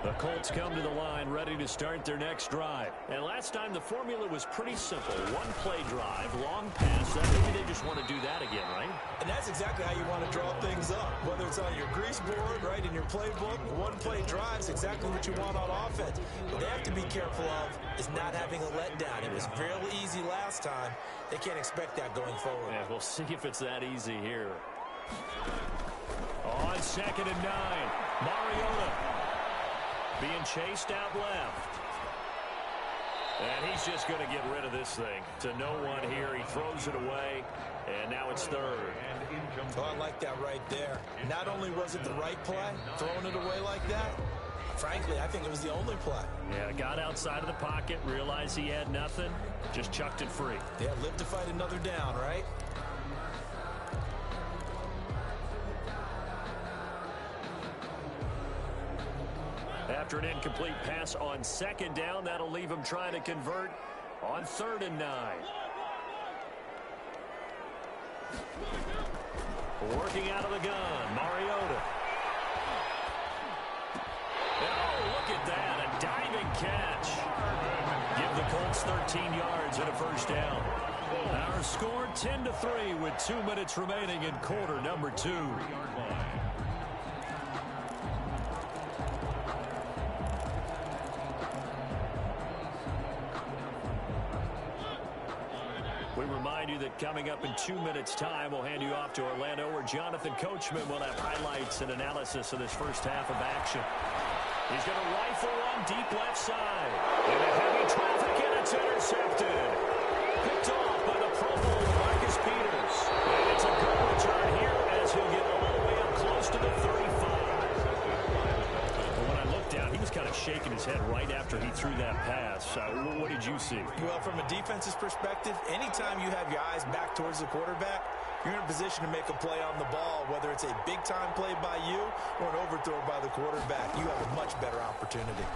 The Colts come to the line ready to start their next drive. And last time the formula was pretty simple. One play drive, long pass. Maybe they just want to do that again, right? And that's exactly how you want to draw things up. Whether it's on your grease board, right, in your playbook, one play drive is exactly what you want on offense. What they have to be careful of is not having a letdown. It was fairly easy last time. They can't expect that going forward. Yeah, we'll see if it's that easy here. On 2nd and 9, Mariota being chased out left. And he's just going to get rid of this thing. To no one here. He throws it away. And now it's 3rd. Oh, I like that right there. Not only was it the right play, throwing it away like that, frankly, I think it was the only play. Yeah, got outside of the pocket, realized he had nothing, just chucked it free. Yeah, live to fight another down, right? After an incomplete pass on 2nd down, that'll leave him trying to convert on 3rd and 9. Working out of the gun, Mariota. And oh, look at that, a diving catch. Give the Colts 13 yards and a 1st down. Our score 10-3 with 2 minutes remaining in quarter number 2. We remind you that coming up in 2 minutes' time, we'll hand you off to Orlando, where Jonathan Coachman will have highlights and analysis of this first half of action. He's going to rifle one deep left side. Into heavy traffic, and it's intercepted. Picked off by the Pro Bowl Marcus Peters. And it's a good through that pass. What did you see? Well, from a defense's perspective, anytime you have your eyes back towards the quarterback, you're in a position to make a play on the ball, whether it's a big-time play by you or an overthrow by the quarterback. You have a much better opportunity.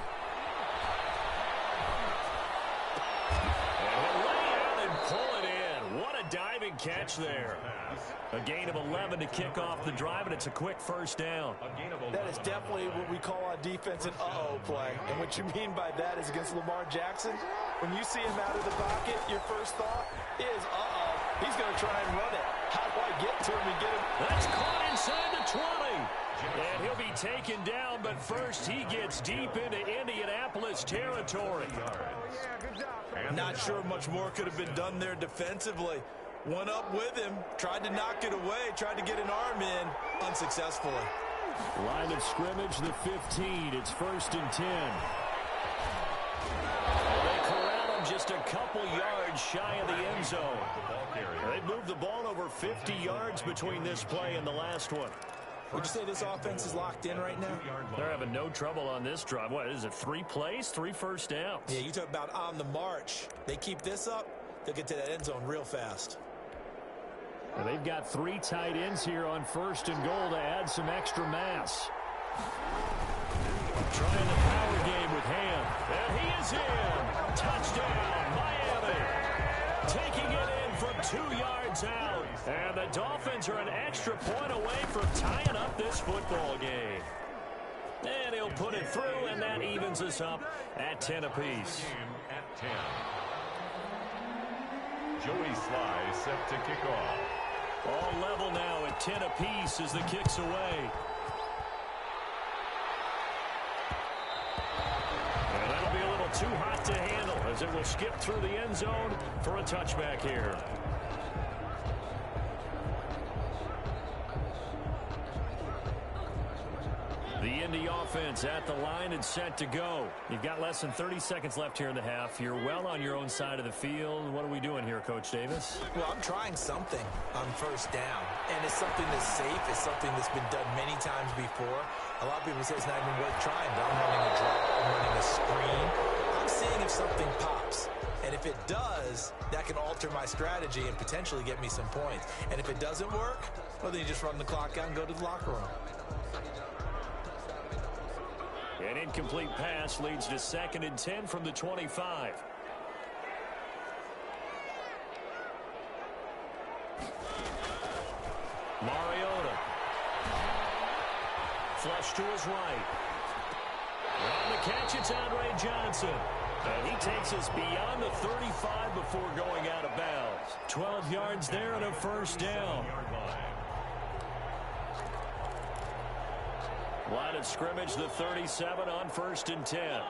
And he'll lay out and pull it in. What a diving catch there. A gain of 11 to kick off the drive, and it's a quick first down. That is definitely what we call on defense an uh-oh play. And what you mean by that is against Lamar Jackson, when you see him out of the pocket, your first thought is, uh-oh, he's going to try and run it. How do I get to him and get him? That's caught inside the 20. And he'll be taken down, but first he gets deep into Indianapolis territory. Not sure much more could have been done there defensively. One up with him, tried to knock it away, tried to get an arm in, unsuccessfully. Line of scrimmage, the 15. It's 1st and 10. They corral him just a couple yards shy of the end zone. They've moved the ball over 50 yards between this play and the last one. Would you say this offense is locked in right now? They're having no trouble on this drive. What is it, 3 plays, 3 first downs? Yeah, you talk about on the march. They keep this up, they'll get to that end zone real fast. And they've got 3 tight ends here on 1st and goal to add some extra mass. Trying the power game with Ham. And he is in. Touchdown, Miami. Taking it in from 2 yards out. And the Dolphins are an extra point away from tying up this football game. And he'll put it through, and that evens us up at 10 apiece. At 10. Joey Sly set to kick off. All level now at 10 apiece as the kick's away. And that'll be a little too hot to handle as it will skip through the end zone for a touchback here. The Indy offense at the line and set to go. You've got less than 30 seconds left here in the half. You're well on your own side of the field. What are we doing here, Coach Davis? Well, I'm trying something on first down, and it's something that's safe. It's something that's been done many times before. A lot of people say it's not even worth trying, but I'm running a draw. I'm running a screen. I'm seeing if something pops. And if it does, that can alter my strategy and potentially get me some points. And if it doesn't work, well, then you just run the clock out and go to the locker room. An incomplete pass leads to 2nd and 10 from the 25. Mariota. Flush to his right. On the catch, it's Andre Johnson. And he takes us beyond the 35 before going out of bounds. 12 yards there and a first down. Line of scrimmage, the 37 on 1st and 10.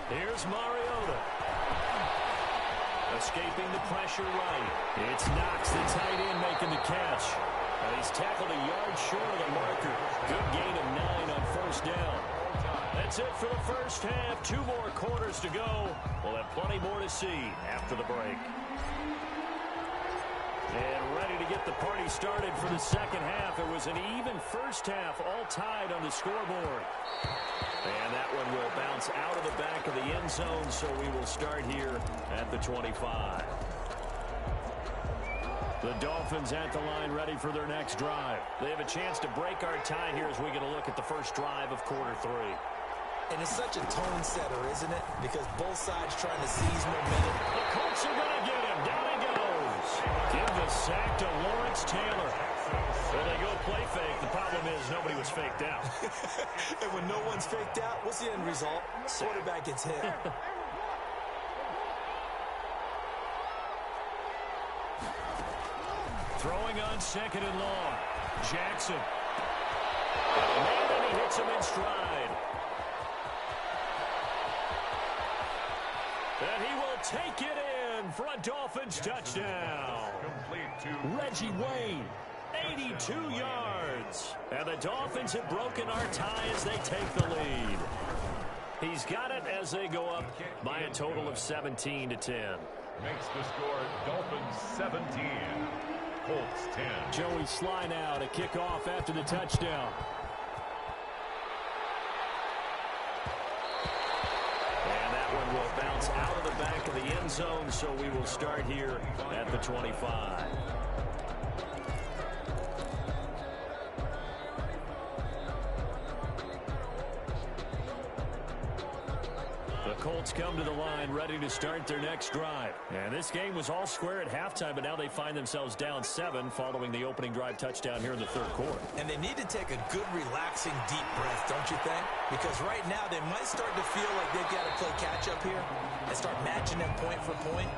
Here's Mariota. Escaping the pressure right. It's Knox, the tight end, making the catch. And he's tackled a yard short of the marker. Good gain of 9 on first down. That's it for the first half. 2 more quarters to go. We'll have plenty more to see after the break. And ready to get the party started for the second half. It was an even first half, all tied on the scoreboard. And that one will bounce out of the back of the end zone, so we will start here at the 25. The Dolphins at the line ready for their next drive. They have a chance to break our tie here as we get a look at the first drive of quarter 3. And it's such a tone setter, isn't it? Because both sides trying to seize momentum. The Colts are going to get him. Down he goes. Give the sack to Lawrence Taylor. Well, they go play fake. The problem is nobody was faked out. And when no one's faked out, what's the end result? Quarterback gets hit. Throwing on 2nd and long. Jackson. And he hits him in stride. And he will take it in for a Dolphins touchdown. Reggie Wayne, 82 yards. And the Dolphins have broken our tie as they take the lead. He's got it as they go up by a total of 17-10. Makes the score Dolphins 17. Colts 10. Joey Sly now to kick off after the touchdown. And that one will bounce out of the back of the end zone, so we will start here at the 25. Colts come to the line ready to start their next drive. And this game was all square at halftime, but now they find themselves down 7 following the opening drive touchdown here in the third quarter. And they need to take a good, relaxing, deep breath, don't you think? Because right now they might start to feel like they've got to play catch-up here and start matching them point for point.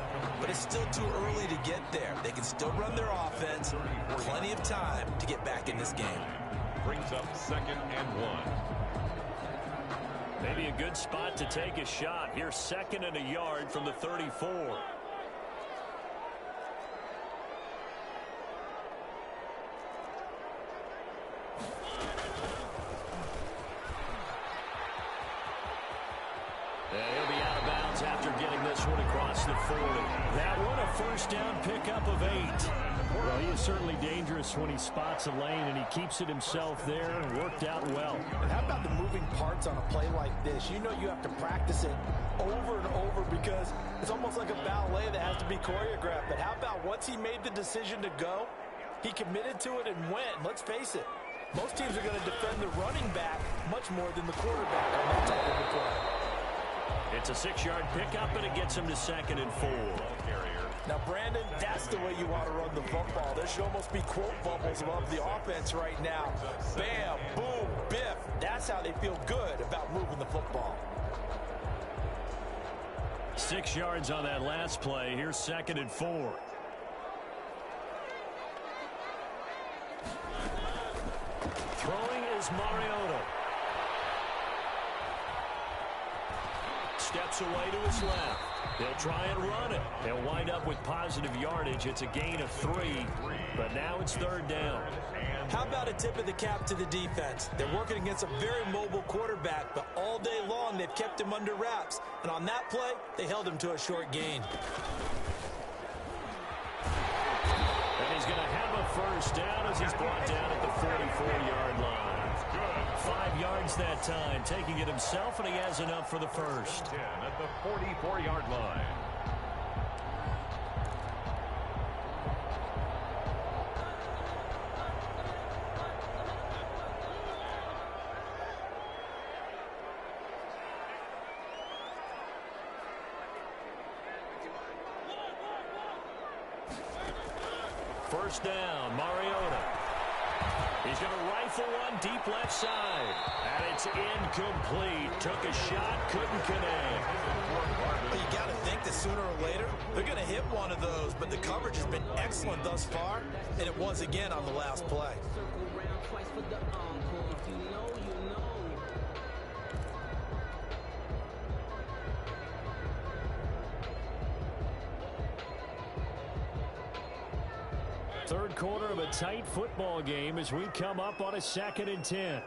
But it's still too early to get there. They can still run their offense. Plenty of time to get back in this game. Brings up 2nd and 1. Maybe a good spot to take a shot. Here's 2nd and a yard from the 34. He'll be out of bounds after getting this one across the 40. That one a first down pickup of 8. Well, he is certainly dangerous when he spots a lane, and he keeps it himself there and worked out well. And how about the moving parts on a play like this? You know you have to practice it over and over because it's almost like a ballet that has to be choreographed. But how about once he made the decision to go, he committed to it and went. Let's face it, most teams are going to defend the running back much more than the quarterback on that type of a play. It's a 6-yard pickup, and it gets him to 2nd and 4. Now, Brandon, that's the way you want to run the football. There should almost be quote bubbles above the offense right now. Bam, boom, biff. That's how they feel good about moving the football. 6 yards on that last play. Here's 2nd and 4. Throwing is Mariota. Steps away to his left. They'll try and run it. They'll wind up with positive yardage. It's a gain of 3, but now it's 3rd down. How about a tip of the cap to the defense? They're working against a very mobile quarterback, but all day long they've kept him under wraps. And on that play, they held him to a short gain. And he's going to have a first down as he's brought down at the 44-yard line. 5 yards that time, taking it himself, and he has enough for the first. 10 at the 44-yard line. First down, Mariota. He's going to rifle one deep left side. And it's incomplete. Took a shot, couldn't connect. Well, you got to think that sooner or later, they're going to hit one of those. But the coverage has been excellent thus far, and it was again on the last play. Third quarter of a tight football game as we come up on a 2nd and 10.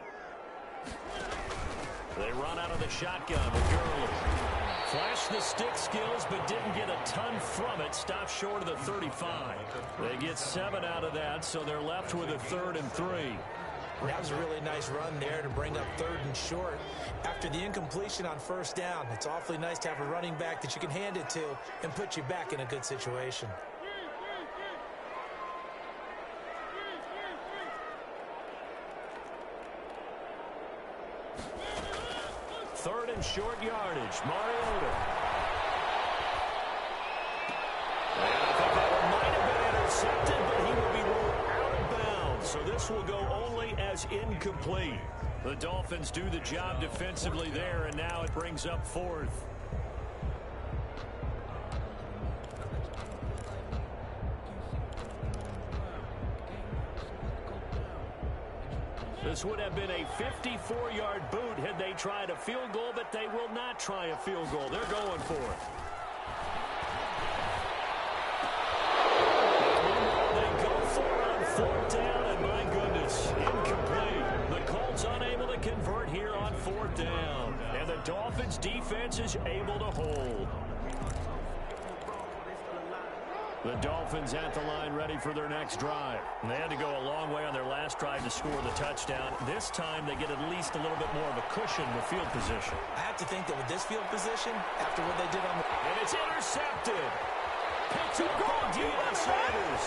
They run out of the shotgun with Gurley. Flashed the stick skills, but didn't get a ton from it. Stopped short of the 35. They get 7 out of that, so they're left with a 3rd and 3. That was a really nice run there to bring up 3rd and short. After the incompletion on first down, it's awfully nice to have a running back that you can hand it to and put you back in a good situation. Third and short yardage, Mariota. And I think that one might have been intercepted, but he will be ruled out of bounds. So this will go only as incomplete. The Dolphins do the job defensively there, and now it brings up 4th. This would have been a 54-yard boot had they tried a field goal, but they will not try a field goal. They're going for it. They go for it on 4th down, and my goodness, incomplete. The Colts unable to convert here on 4th down, and the Dolphins defense is able to hold. The Dolphins at the line ready for their next drive. And they had to go a long way on their last drive to score the touchdown. This time they get at least a little bit more of a cushion with field position. I have to think that with this field position, after what they did on the... And it's intercepted. Picked up by Deion Sanders.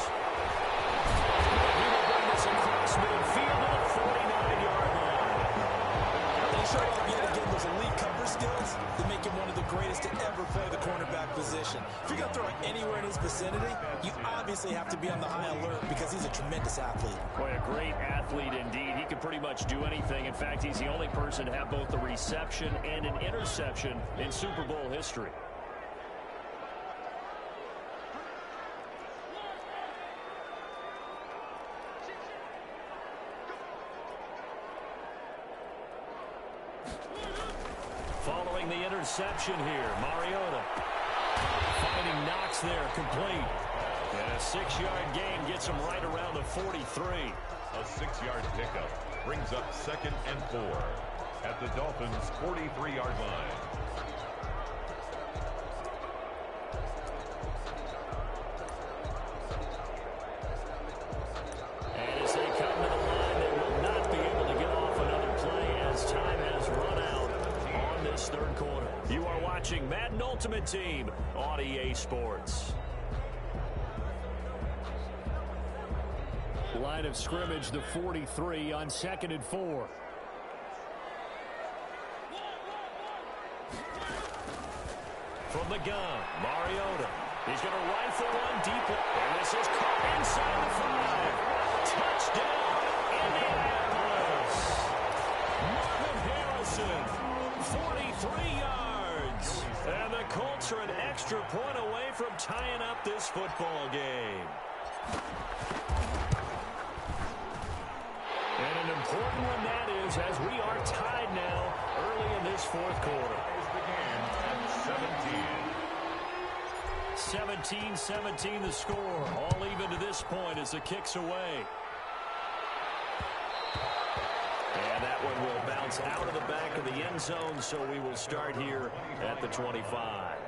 He will bring this across midfield to the 49-yard line. They showed off yet again those elite cover skills that make him one of the greatest to ever play the cornerback position. If you're going to throw it anywhere in his vicinity, you obviously have to be on the high alert because he's a tremendous athlete. Boy, a great athlete indeed. He can pretty much do anything. In fact, he's the only person to have both a reception and an interception in Super Bowl history. Following the interception here, Mariota finding Knox there, complete. And a 6-yard gain gets him right around the 43. A 6-yard pickup brings up 2nd and 4 at the Dolphins' 43-yard line. And as they come to the line, they will not be able to get off another play as time has run out on this third quarter. You are watching Madden Ultimate Team on EA Sports. Line of scrimmage, the 43 on 2nd and 4. From the gun, Mariota. He's going to rifle one deep. And this is caught inside the 5. Touchdown, Indianapolis. Marvin Harrison, 43 yards. And the Colts are an extra point away from tying up this football game. And an important one that is, as we are tied now early in this fourth quarter. Begins at 17. 17-17 the score. All even to this point as the kick's away. And that one will bounce out of the back of the end zone, so we will start here at the 25.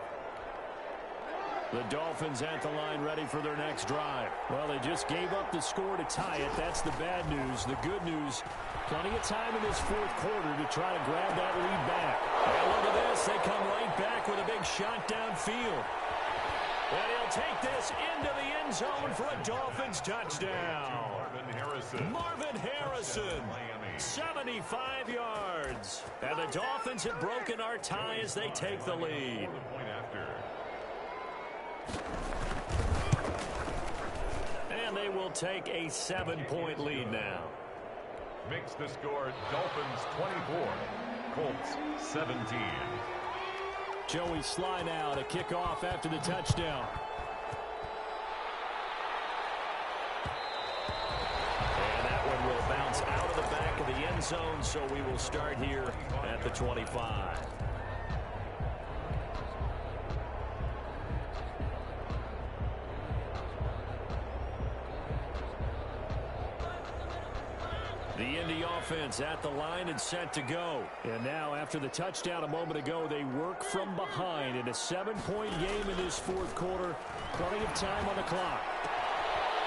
The Dolphins at the line ready for their next drive. Well, they just gave up the score to tie it. That's the bad news. The good news, plenty of time in this fourth quarter to try to grab that lead back. And look at this. They come right back with a big shot downfield. And he'll take this into the end zone for a Dolphins touchdown. Marvin Harrison, 75 yards. And the Dolphins have broken our tie as they take the lead. And they will take a 7-point lead now. Makes the score Dolphins 24, Colts 17. Joey Sly now to kick off after the touchdown. And that one will bounce out of the back of the end zone, so we will start here at the 25. The Indy offense at the line and set to go. And now, after the touchdown a moment ago, they work from behind in a 7-point game in this fourth quarter. Plenty of time on the clock.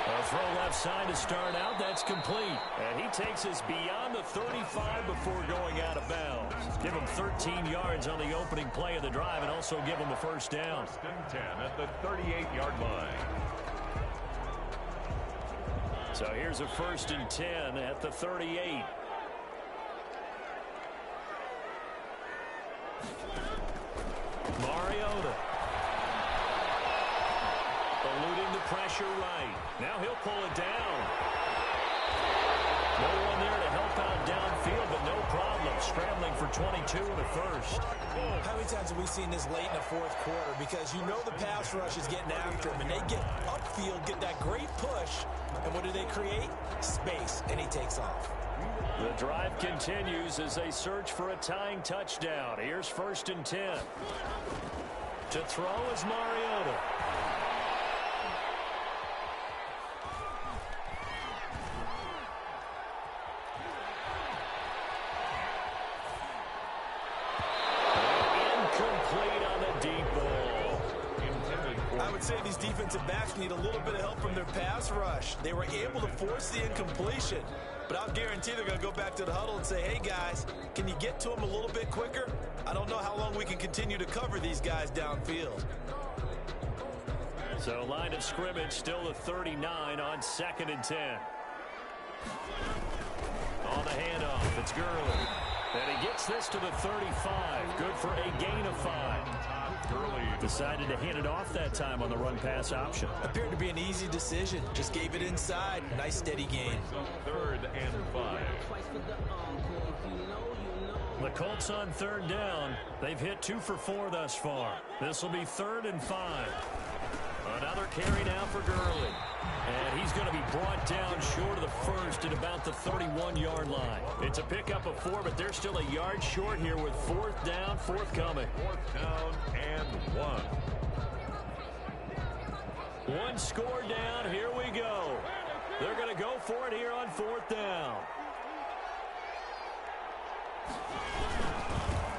A throw left side to start out. That's complete. And he takes us beyond the 35 before going out of bounds. Give him 13 yards on the opening play of the drive and also give him a first down. 10 at the 38-yard line. So here's a 1st and 10 at the 38. Mariota. Eluding the pressure right. Now he'll pull it down. No one there to help out downfield, but no problem. Scrambling for 22 in the first. How many times have we seen this late in the fourth quarter? Because you know the pass rush is getting after him, and they get upfield, get that great push, and what do they create? Space, and he takes off. The drive continues as they search for a tying touchdown. Here's 1st and 10. To throw is Mariota. I would say these defensive backs need a little bit of help from their pass rush. They were able to force the incompletion, but I'll guarantee they're going to go back to the huddle and say, hey, guys, can you get to them a little bit quicker? I don't know how long we can continue to cover these guys downfield. So line of scrimmage still the 39 on 2nd and 10. On the handoff, it's Gurley. And he gets this to the 35. Good for a gain of 5. Gurley decided to hand it off that time on the run-pass option. Appeared to be an easy decision. Just gave it inside. Nice steady gain. 3rd and 5. The Colts on 3rd down. They've hit 2 for 4 thus far. This will be 3rd and 5. Another carry now for Gurley. And he's going to be brought down short of the first at about the 31-yard line. It's a pickup of 4, but they're still a yard short here with 4th down, forthcoming. 4th down and 1. One score down. Here we go. They're going to go for it here on 4th down.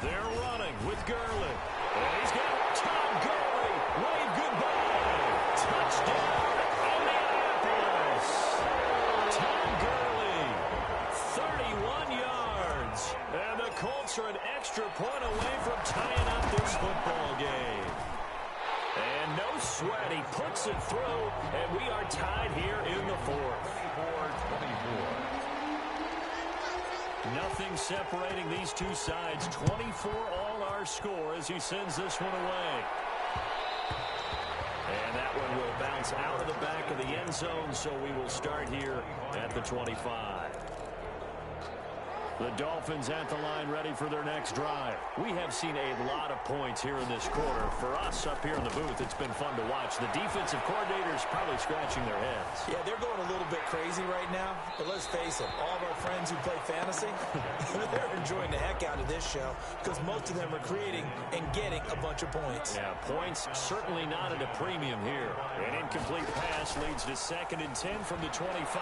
They're running with Gurley. And he's got Tom Gurley. Wave goodbye. Touchdown, Indianapolis. Tom Gurley, 31 yards. And the Colts are an extra point away from tying up this football game. And no sweat, he puts it through, and we are tied here in the 4th. 24-24. Nothing separating these two sides. 24 all our score as he sends this one away. And that one will bounce out of the back of the end zone, so we will start here at the 25. The Dolphins at the line ready for their next drive. We have seen a lot of points here in this quarter. For us up here in the booth, it's been fun to watch. The defensive coordinators probably scratching their heads. Yeah, they're going a little bit crazy right now. But let's face it, all of our friends who play fantasy, they're enjoying the heck out of this show because most of them are creating and getting a bunch of points. Yeah, points certainly not at a premium here. An incomplete pass leads to 2nd and 10 from the 25.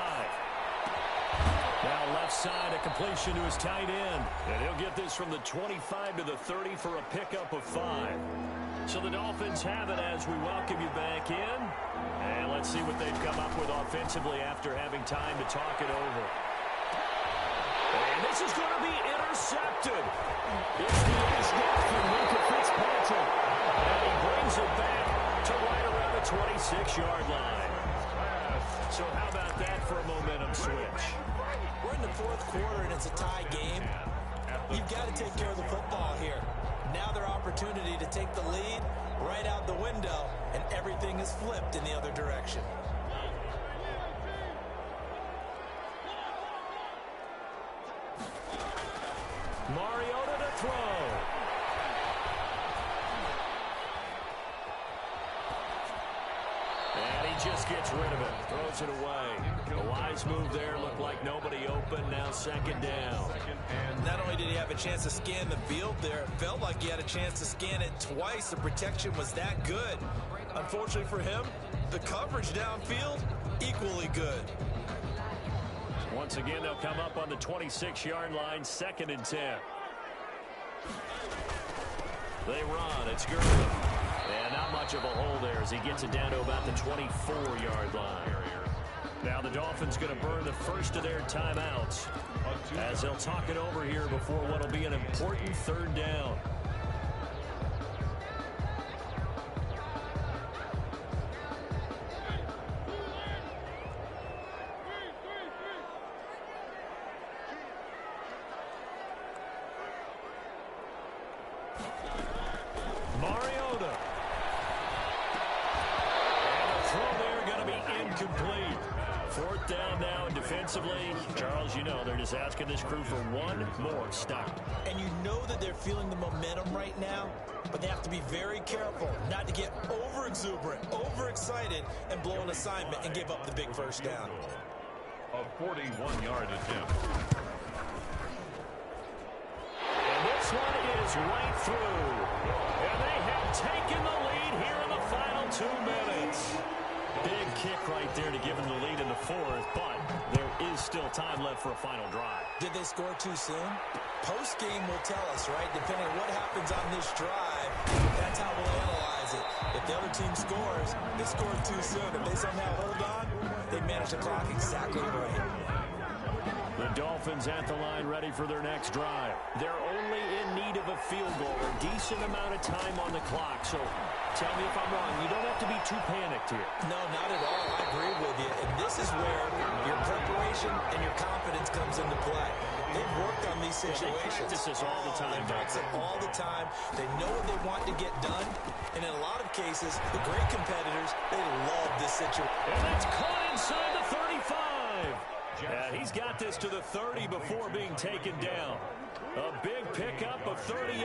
Now left side, a completion to his tight end. And he'll get this from the 25 to the 30 for a pickup of 5. So the Dolphins have it as we welcome you back in. And let's see what they've come up with offensively after having time to talk it over. And this is going to be intercepted. It's the ace from Minka Fitzpatrick. And he brings it back to right around the 26-yard line. So how about that for a momentum switch? We're in the 4th quarter, and it's a tie game. You've got to take care of the football here. Now their opportunity to take the lead right out the window, and everything is flipped in the other direction. Mariota to throw. And he just gets rid of it. Throws it away. A wise move there. Looked like nobody open. Now 2nd down. Not only did he have a chance to scan the field there, it felt like he had a chance to scan it twice. The protection was that good. Unfortunately for him, the coverage downfield, equally good. Once again, they'll come up on the 26-yard line, 2nd and 10. They run. It's Gurley. And not much of a hole there as he gets it down to about the 24-yard line. Now the Dolphins going to burn the first of their timeouts as they'll talk it over here before what will be an important 3rd down. Mariota. And the throw there going to be incomplete. 4th down now, and defensively, Charles, you know, they're just asking this crew for one more stop. And you know that they're feeling the momentum right now, but they have to be very careful not to get over-exuberant, over-excited, and blow an assignment and give up the big 1st down. A 41-yard attempt. And this one is right through. And they have taken the lead here in the final 2 minutes. Big kick right there to give them the lead in the 4th, but there is still time left for a final drive. Did they score too soon? Post-game will tell us, right? Depending on what happens on this drive, that's how we'll analyze it. If If the other team scores, they scored too soon. If they somehow hold on, they manage the clock exactly right. The Dolphins at the line ready for their next drive. They're only in need of a field goal, a decent amount of time on the clock. So tell me if I'm wrong. You don't have to be too panicked here. No, not at all. I agree with you. And this is where your preparation and your confidence comes into play. They've worked on these situations. They practice this all the time. They practice it all the time. They know what they want to get done. And in a lot of cases, the great competitors, they love this situation. And that's caught inside the 35. Yeah, he's got this to the 30 before being taken down. A big pickup of 38.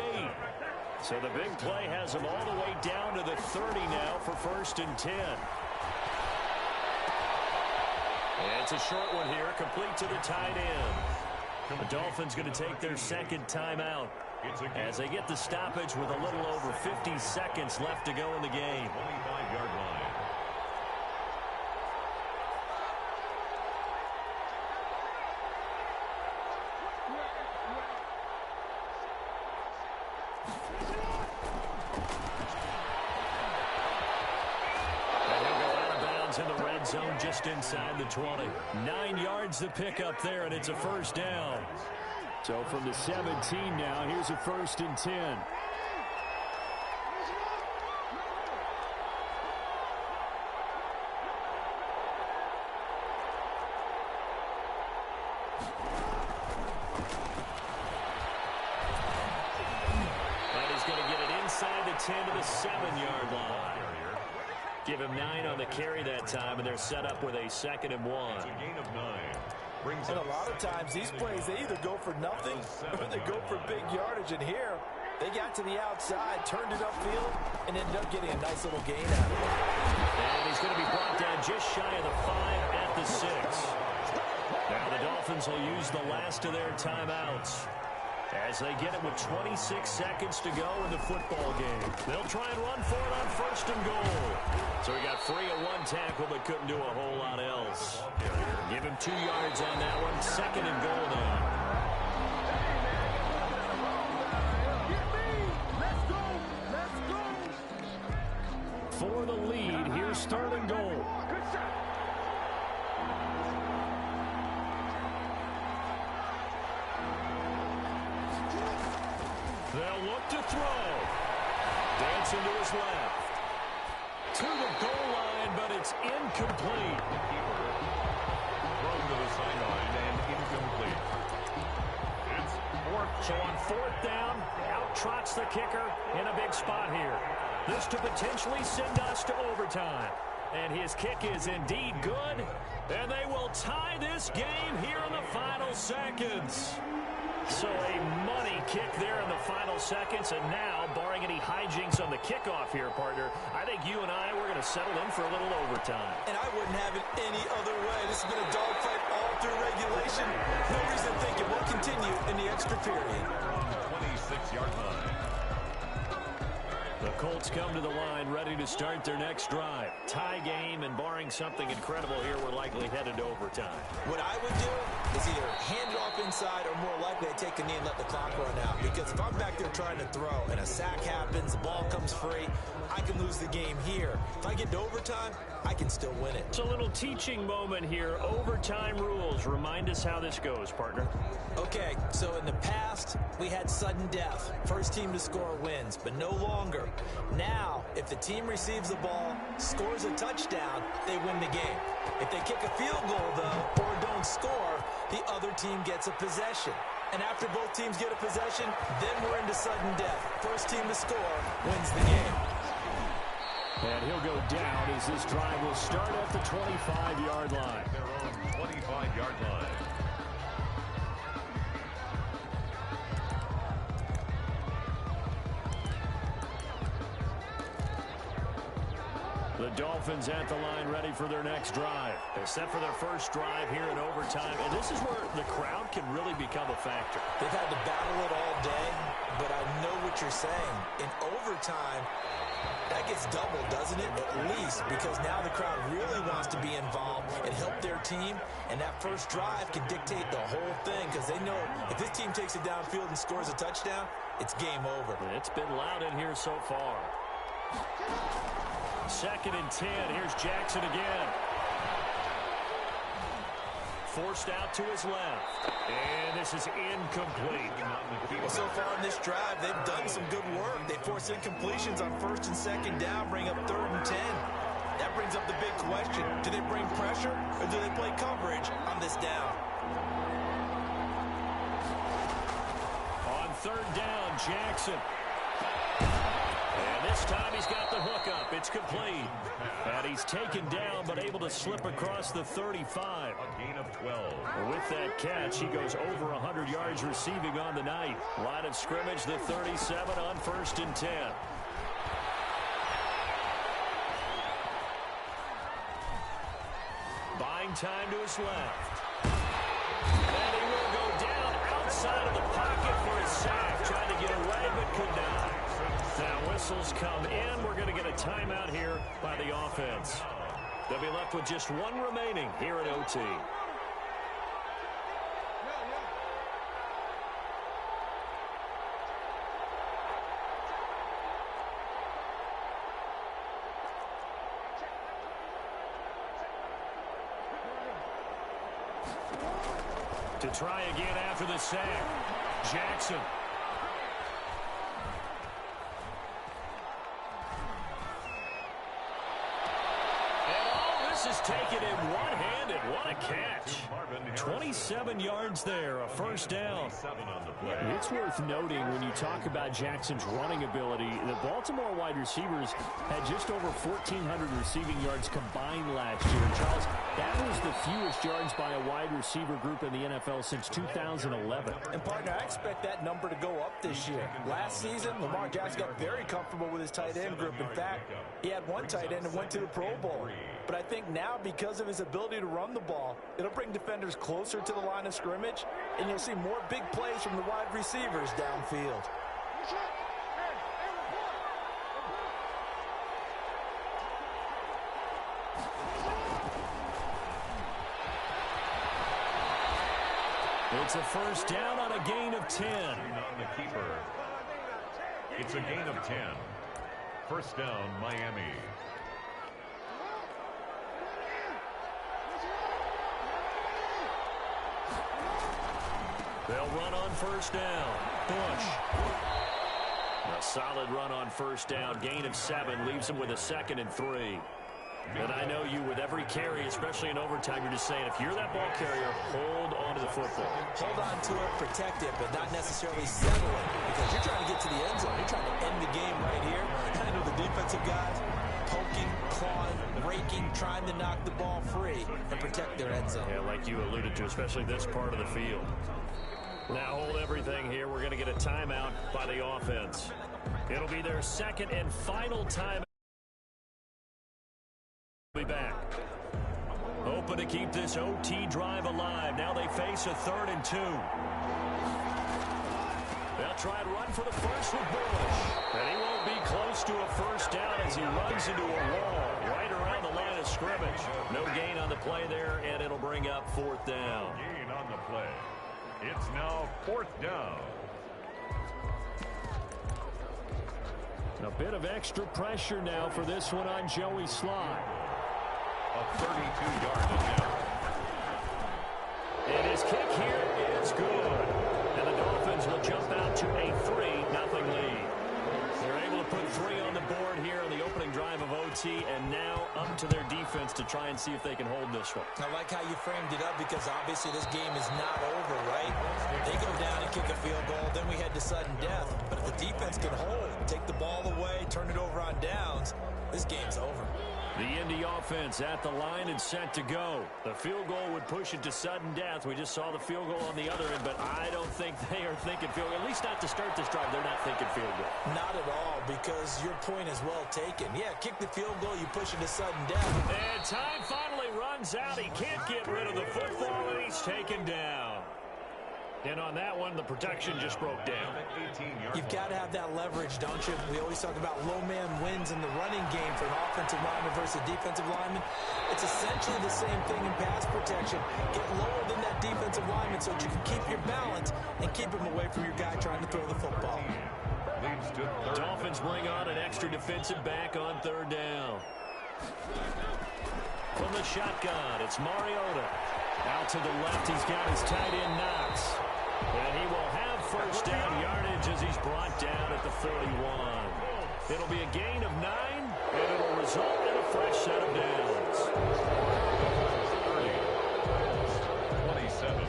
So the big play has him all the way down to the 30 now for 1st and 10. And it's a short one here, complete to the tight end. The Dolphins going to take their second timeout as they get the stoppage with a little over 50 seconds left to go in the game. 25-yard line. In the red zone just inside the 20. 9 yards to pick up there, and it's a 1st down. So from the 17 now, here's a 1st and 10. And he's going to get it inside the 10 to the 7-yard line. Give him 9 on the carry that time, and they're set up with a 2nd and 1. It's a gain of 9. And a lot of times, these plays, they either go for nothing or they go for big yardage. And here, they got to the outside, turned it upfield, and ended up getting a nice little gain out of it. And he's going to be brought down just shy of the 5 at the 6. Now the Dolphins will use the last of their timeouts as they get it with 26 seconds to go in the football game. They'll try and run for it on 1st and goal. So he got free of 1 tackle but couldn't do a whole lot else. Give him 2 yards on that one. 2nd and goal now. For the lead, here's 3rd and goal. They'll look to throw. Dancing to his left. To the goal line, but it's incomplete. Thrown to the sideline and incomplete. It's 4th. So on 4th down, out trots the kicker in a big spot here. This to potentially send us to overtime. And his kick is indeed good. And they will tie this game here in the final seconds. So a money kick there in the final seconds, and now, barring any hijinks on the kickoff here, partner, I think you and I, we're going to settle in for a little overtime. And I wouldn't have it any other way. This has been a dogfight all through regulation. No reason to think it won't continue in the extra period. 26-yard line. The Colts come to the line ready to start their next drive. Tie game, and barring something incredible here, we're likely headed to overtime. What I would do is either hand it off inside or more likely I take a knee and let the clock run out. Because if I'm back there trying to throw and a sack happens, the ball comes free, I can lose the game here. If I get to overtime, I can still win it. It's a little teaching moment here. Overtime rules. Remind us how this goes, partner. Okay, so in the past, we had sudden death. First team to score wins, but no longer. Now, if the team receives the ball, scores a touchdown, they win the game. If they kick a field goal, though, or don't score, the other team gets a possession. And after both teams get a possession, then we're into sudden death. First team to score wins the game. And he'll go down as this drive will start at the 25-yard line. Their own 25-yard line. The Dolphins at the line ready for their next drive. They're set for their first drive here in overtime, and this is where the crowd can really become a factor. They've had to battle it all day, but I know what you're saying. In overtime, that gets doubled, doesn't it? At least, because now the crowd really wants to be involved and help their team, and that first drive can dictate the whole thing because they know if this team takes it downfield and scores a touchdown, it's game over. It's been loud in here so far. 2nd and 10. Here's Jackson again. Forced out to his left. And this is incomplete. Well, so far in this drive, they've done some good work. They force incompletions on 1st and 2nd down, bring up 3rd and 10. That brings up the big question. Do they bring pressure or do they play coverage on this down? On 3rd down, Jackson. And this time he's got the hook up. It's complete. And he's taken down but able to slip across the 35. A gain of 12. With that catch, he goes over 100 yards receiving on the night. Line of scrimmage, the 37 on 1st and 10. Buying time to his left. And he will go down outside of the pocket for his sack. Trying to get away but could not. Now whistles come in. We're going to get a timeout here by the offense. They'll be left with just one remaining here at OT. To try again after the sack, Jackson. Is taken in one-handed. What a catch. 27 yards there, a 1st down. It's worth noting when you talk about Jackson's running ability, the Baltimore wide receivers had just over 1,400 receiving yards combined last year. Charles, that was the fewest yards by a wide receiver group in the NFL since 2011. And, partner, I expect that number to go up this year. Last season, Lamar Jackson got very comfortable with his tight end group. In fact, he had one tight end and went to the Pro Bowl. But I think now, because of his ability to run the ball, it'll bring defenders closer to the line of scrimmage, and you'll see more big plays from the wide receivers downfield. It's a 1st down on a gain of 10. On the keeper. It's a gain of 10. 1st down, Miami. They'll run on 1st down. Bush. A solid run on 1st down. Gain of 7 leaves him with a 2nd and 3. And I know you, with every carry, especially in overtime, you're just saying, if you're that ball carrier, hold on to the football. Hold on to it, protect it, but not necessarily settle it, because you're trying to get to the end zone. You're trying to end the game right here. I know the defensive guys poking, clawing, raking, trying to knock the ball free and protect their end zone. Yeah, like you alluded to, especially this part of the field. Now hold everything here. We're going to get a timeout by the offense. It'll be their 2nd and final time. Be back. Hoping to keep this OT drive alive. Now they face a 3rd and 2. They'll try and run for the first with Bush. And he won't be close to a 1st down as he runs into a wall right around the line of scrimmage. No gain on the play there, and it'll bring up 4th down. Gain on the play. It's now 4th down. A bit of extra pressure now for this one on Joey Slye. A 32-yard attempt. And his kick here is good. And the Dolphins will jump out to a 3-0 lead. They're able to put 3 on the board here on the opening drive of OT, and now up to their defense to try and see if they can hold this one. I like how you framed it up, because obviously this game is not over, right? They go down and kick a field goal, then we head to sudden death. But if the defense can hold, take the ball away, turn it over on downs, this game's over. The Indy offense at the line and set to go. The field goal would push it to sudden death. We just saw the field goal on the other end, but I don't think they are thinking field goal. At least not to start this drive. They're not thinking field goal. Not at all, because your point is well taken. Yeah, kick the field goal, you push it to sudden death. And time finally runs out. He can't get rid of the football, and he's taken down. And on that one, the protection just broke down. You've got to have that leverage, don't you? We always talk about low man wins in the running game for an offensive lineman versus a defensive lineman. It's essentially the same thing in pass protection. Get lower than that defensive lineman so that you can keep your balance and keep him away from your guy trying to throw the football. Leads to third. Dolphins bring on an extra defensive back on third down. From the shotgun, it's Mariota. Out to the left, he's got his tight end Knox. And he will have first down yardage as he's brought down at the 41. It'll be a gain of 9, and it'll result in a fresh set of downs. 27.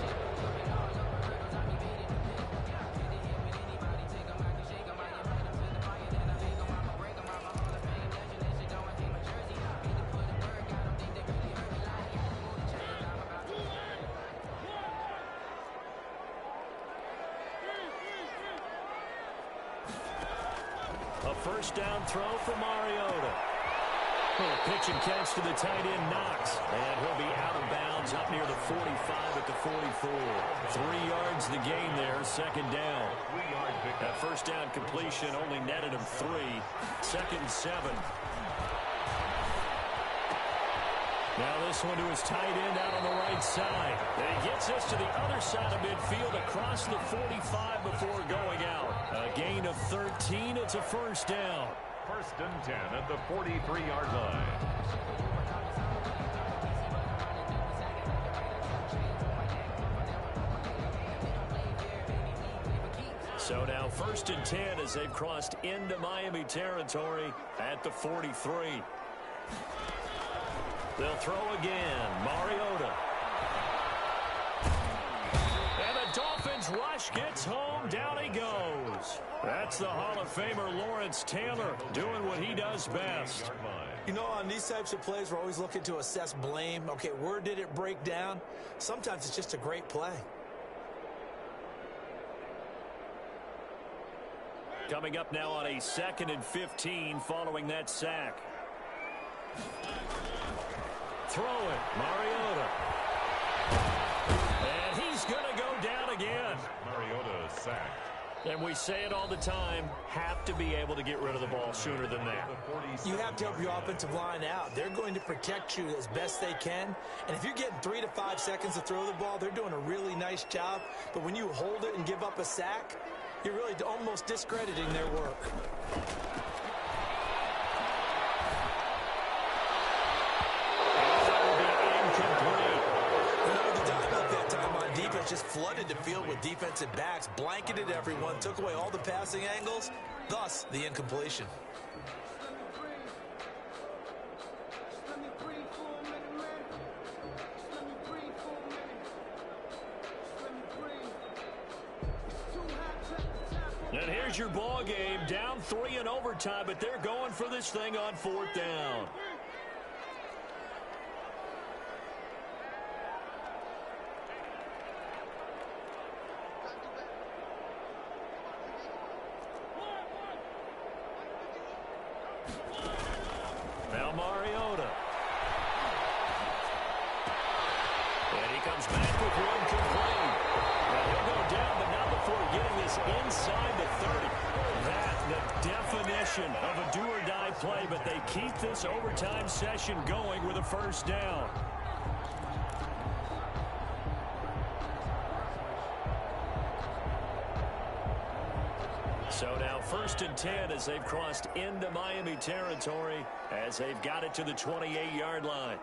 A first down throw for Mariota. Pitch and catch to the tight end Knox. And he'll be out of bounds up near the 45 at the 44. 3 yards the gain there, second down. That first down completion only netted him 3. Second and 7. Now this one to his tight end out on the right side. And he gets us to the other side of midfield across the 45 before going out. A gain of 13. It's a first down. First and 10 at the 43-yard line. So now first and 10 as they've crossed into Miami territory at the 43. They'll throw again. Mariota. And the Dolphins rush gets home. Down he goes. That's the Hall of Famer Lawrence Taylor doing what he does best. You know, on these types of plays, we're always looking to assess blame. Okay, where did it break down? Sometimes it's just a great play. Coming up now on a 2nd and 15 following that sack. Throw it, Mariota. And he's going to go down again. Mariota sacked. And we say it all the time, have to be able to get rid of the ball sooner than that. You have to help your offensive line out. They're going to protect you as best they can. And if you're getting 3 to 5 seconds to throw the ball, they're doing a really nice job. But when you hold it and give up a sack, you're really almost discrediting their work. Just flooded the field with defensive backs, blanketed everyone, took away all the passing angles, thus the incompletion. And here's your ball game, down 3 in overtime, but they're going for this thing on 4th down. Now Mariota. And he comes back with one complete. And he'll go down, but not before getting this inside the 30. That, the definition of a do-or-die play, but they keep this overtime session going with a first down. So now 1st and 10 as they've crossed into Miami territory as they've got it to the 28-yard line.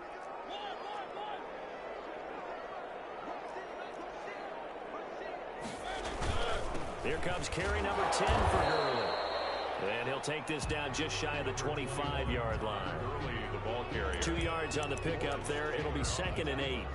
Here comes carry number 10 for Gurley. And he'll take this down just shy of the 25-yard line. Gurley, the ball carrier. 2 yards on the pickup there. It'll be 2nd and 8.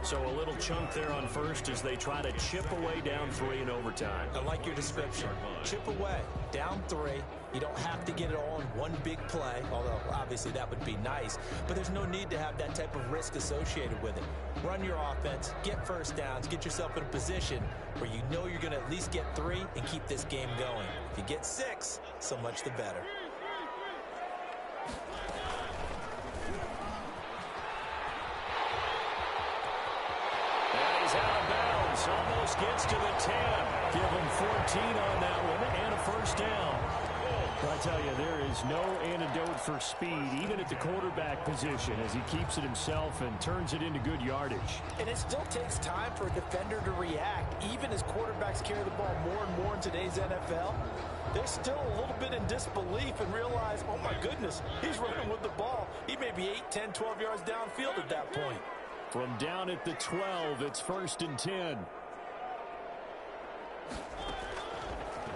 So a little chunk there on first as they try to chip away down 3 in overtime. I like your description. Chip away, down 3. You don't have to get it all in one big play, although obviously that would be nice. But there's no need to have that type of risk associated with it. Run your offense, get first downs, get yourself in a position where you know you're going to at least get 3 and keep this game going. If you get 6, so much the better. Almost gets to the 10. Give him 14 on that one and a first down. I'll tell you, there is no antidote for speed, even at the quarterback position, as he keeps it himself and turns it into good yardage. And it still takes time for a defender to react. Even as quarterbacks carry the ball more and more in today's NFL, they're still a little bit in disbelief and realize, oh my goodness, he's running with the ball. He may be 8, 10, 12 yards downfield at that point. From down at the 12, it's 1st and 10.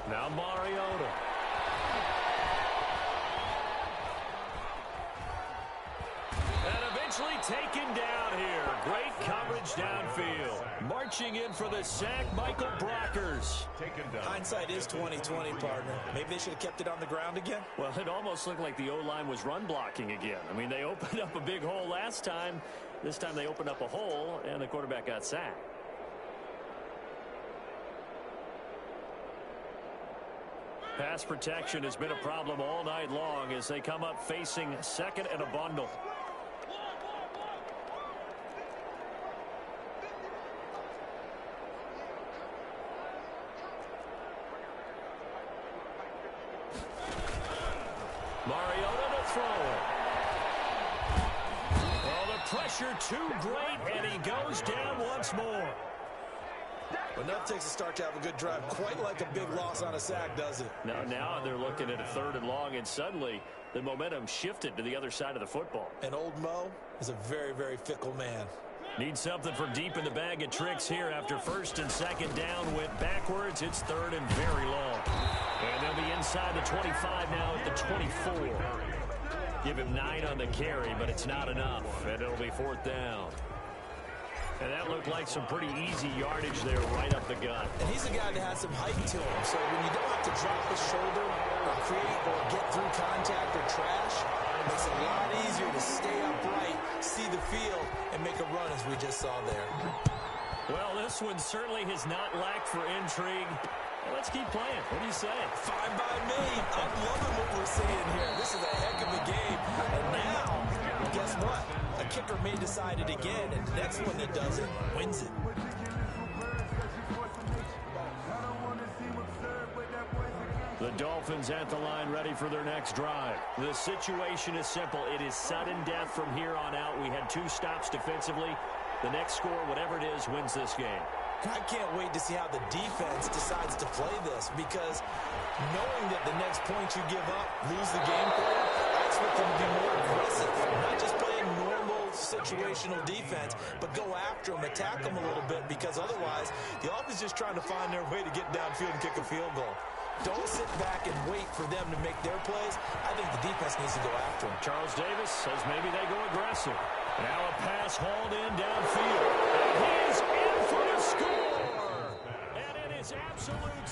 Now Mariota. And eventually taken down here. Great coverage downfield. Marching in for the sack, Michael Brockers. Taken down. Hindsight is 20/20, partner. Maybe they should have kept it on the ground again. Well, it almost looked like the O-line was run blocking again. I mean, they opened up a big hole last time. This time they opened up a hole, and the quarterback got sacked. Pass protection has been a problem all night long as they come up facing second and a bundle. Mariota to throw. Oh, the pressure too great, and he goes down once more. But enough takes a start to have a good drive. Quite like a big loss on a sack, does it? Now they're looking at a 3rd and long, and suddenly the momentum shifted to the other side of the football. And old Mo is a very, very fickle man. Need something from deep in the bag of tricks here after 1st and 2nd down went backwards. It's 3rd and very long. And they'll be inside the 25 now at the 24. Give him 9 on the carry, but it's not enough. And it'll be 4th down. And that looked like some pretty easy yardage there right up the gut. And he's a guy that has some height to him. So when you don't have to drop his shoulder or create or get through contact or trash, it makes it a lot easier to stay upright, see the field, and make a run as we just saw there. Well, this one certainly has not lacked for intrigue. Let's keep playing. What do you say? Fine by me. I'm loving what we're seeing here. This is a heck of a game. And now, guess what? A kicker may decide it again, and the next one that does it wins it. The Dolphins at the line ready for their next drive. The situation is simple. It is sudden death from here on out. We had 2 stops defensively. The next score, whatever it is, wins this game. I can't wait to see how the defense decides to play this, because knowing that the next point you give up, lose the game for you, I expect them to be more aggressive, not just playing normal situational defense, but go after them, attack them a little bit, because otherwise the offense is just trying to find their way to get downfield and kick a field goal. Don't sit back and wait for them to make their plays. I think the defense needs to go after them. Charles Davis says maybe they go aggressive. Now a pass hauled in downfield. And he is in for the score. And it is absolute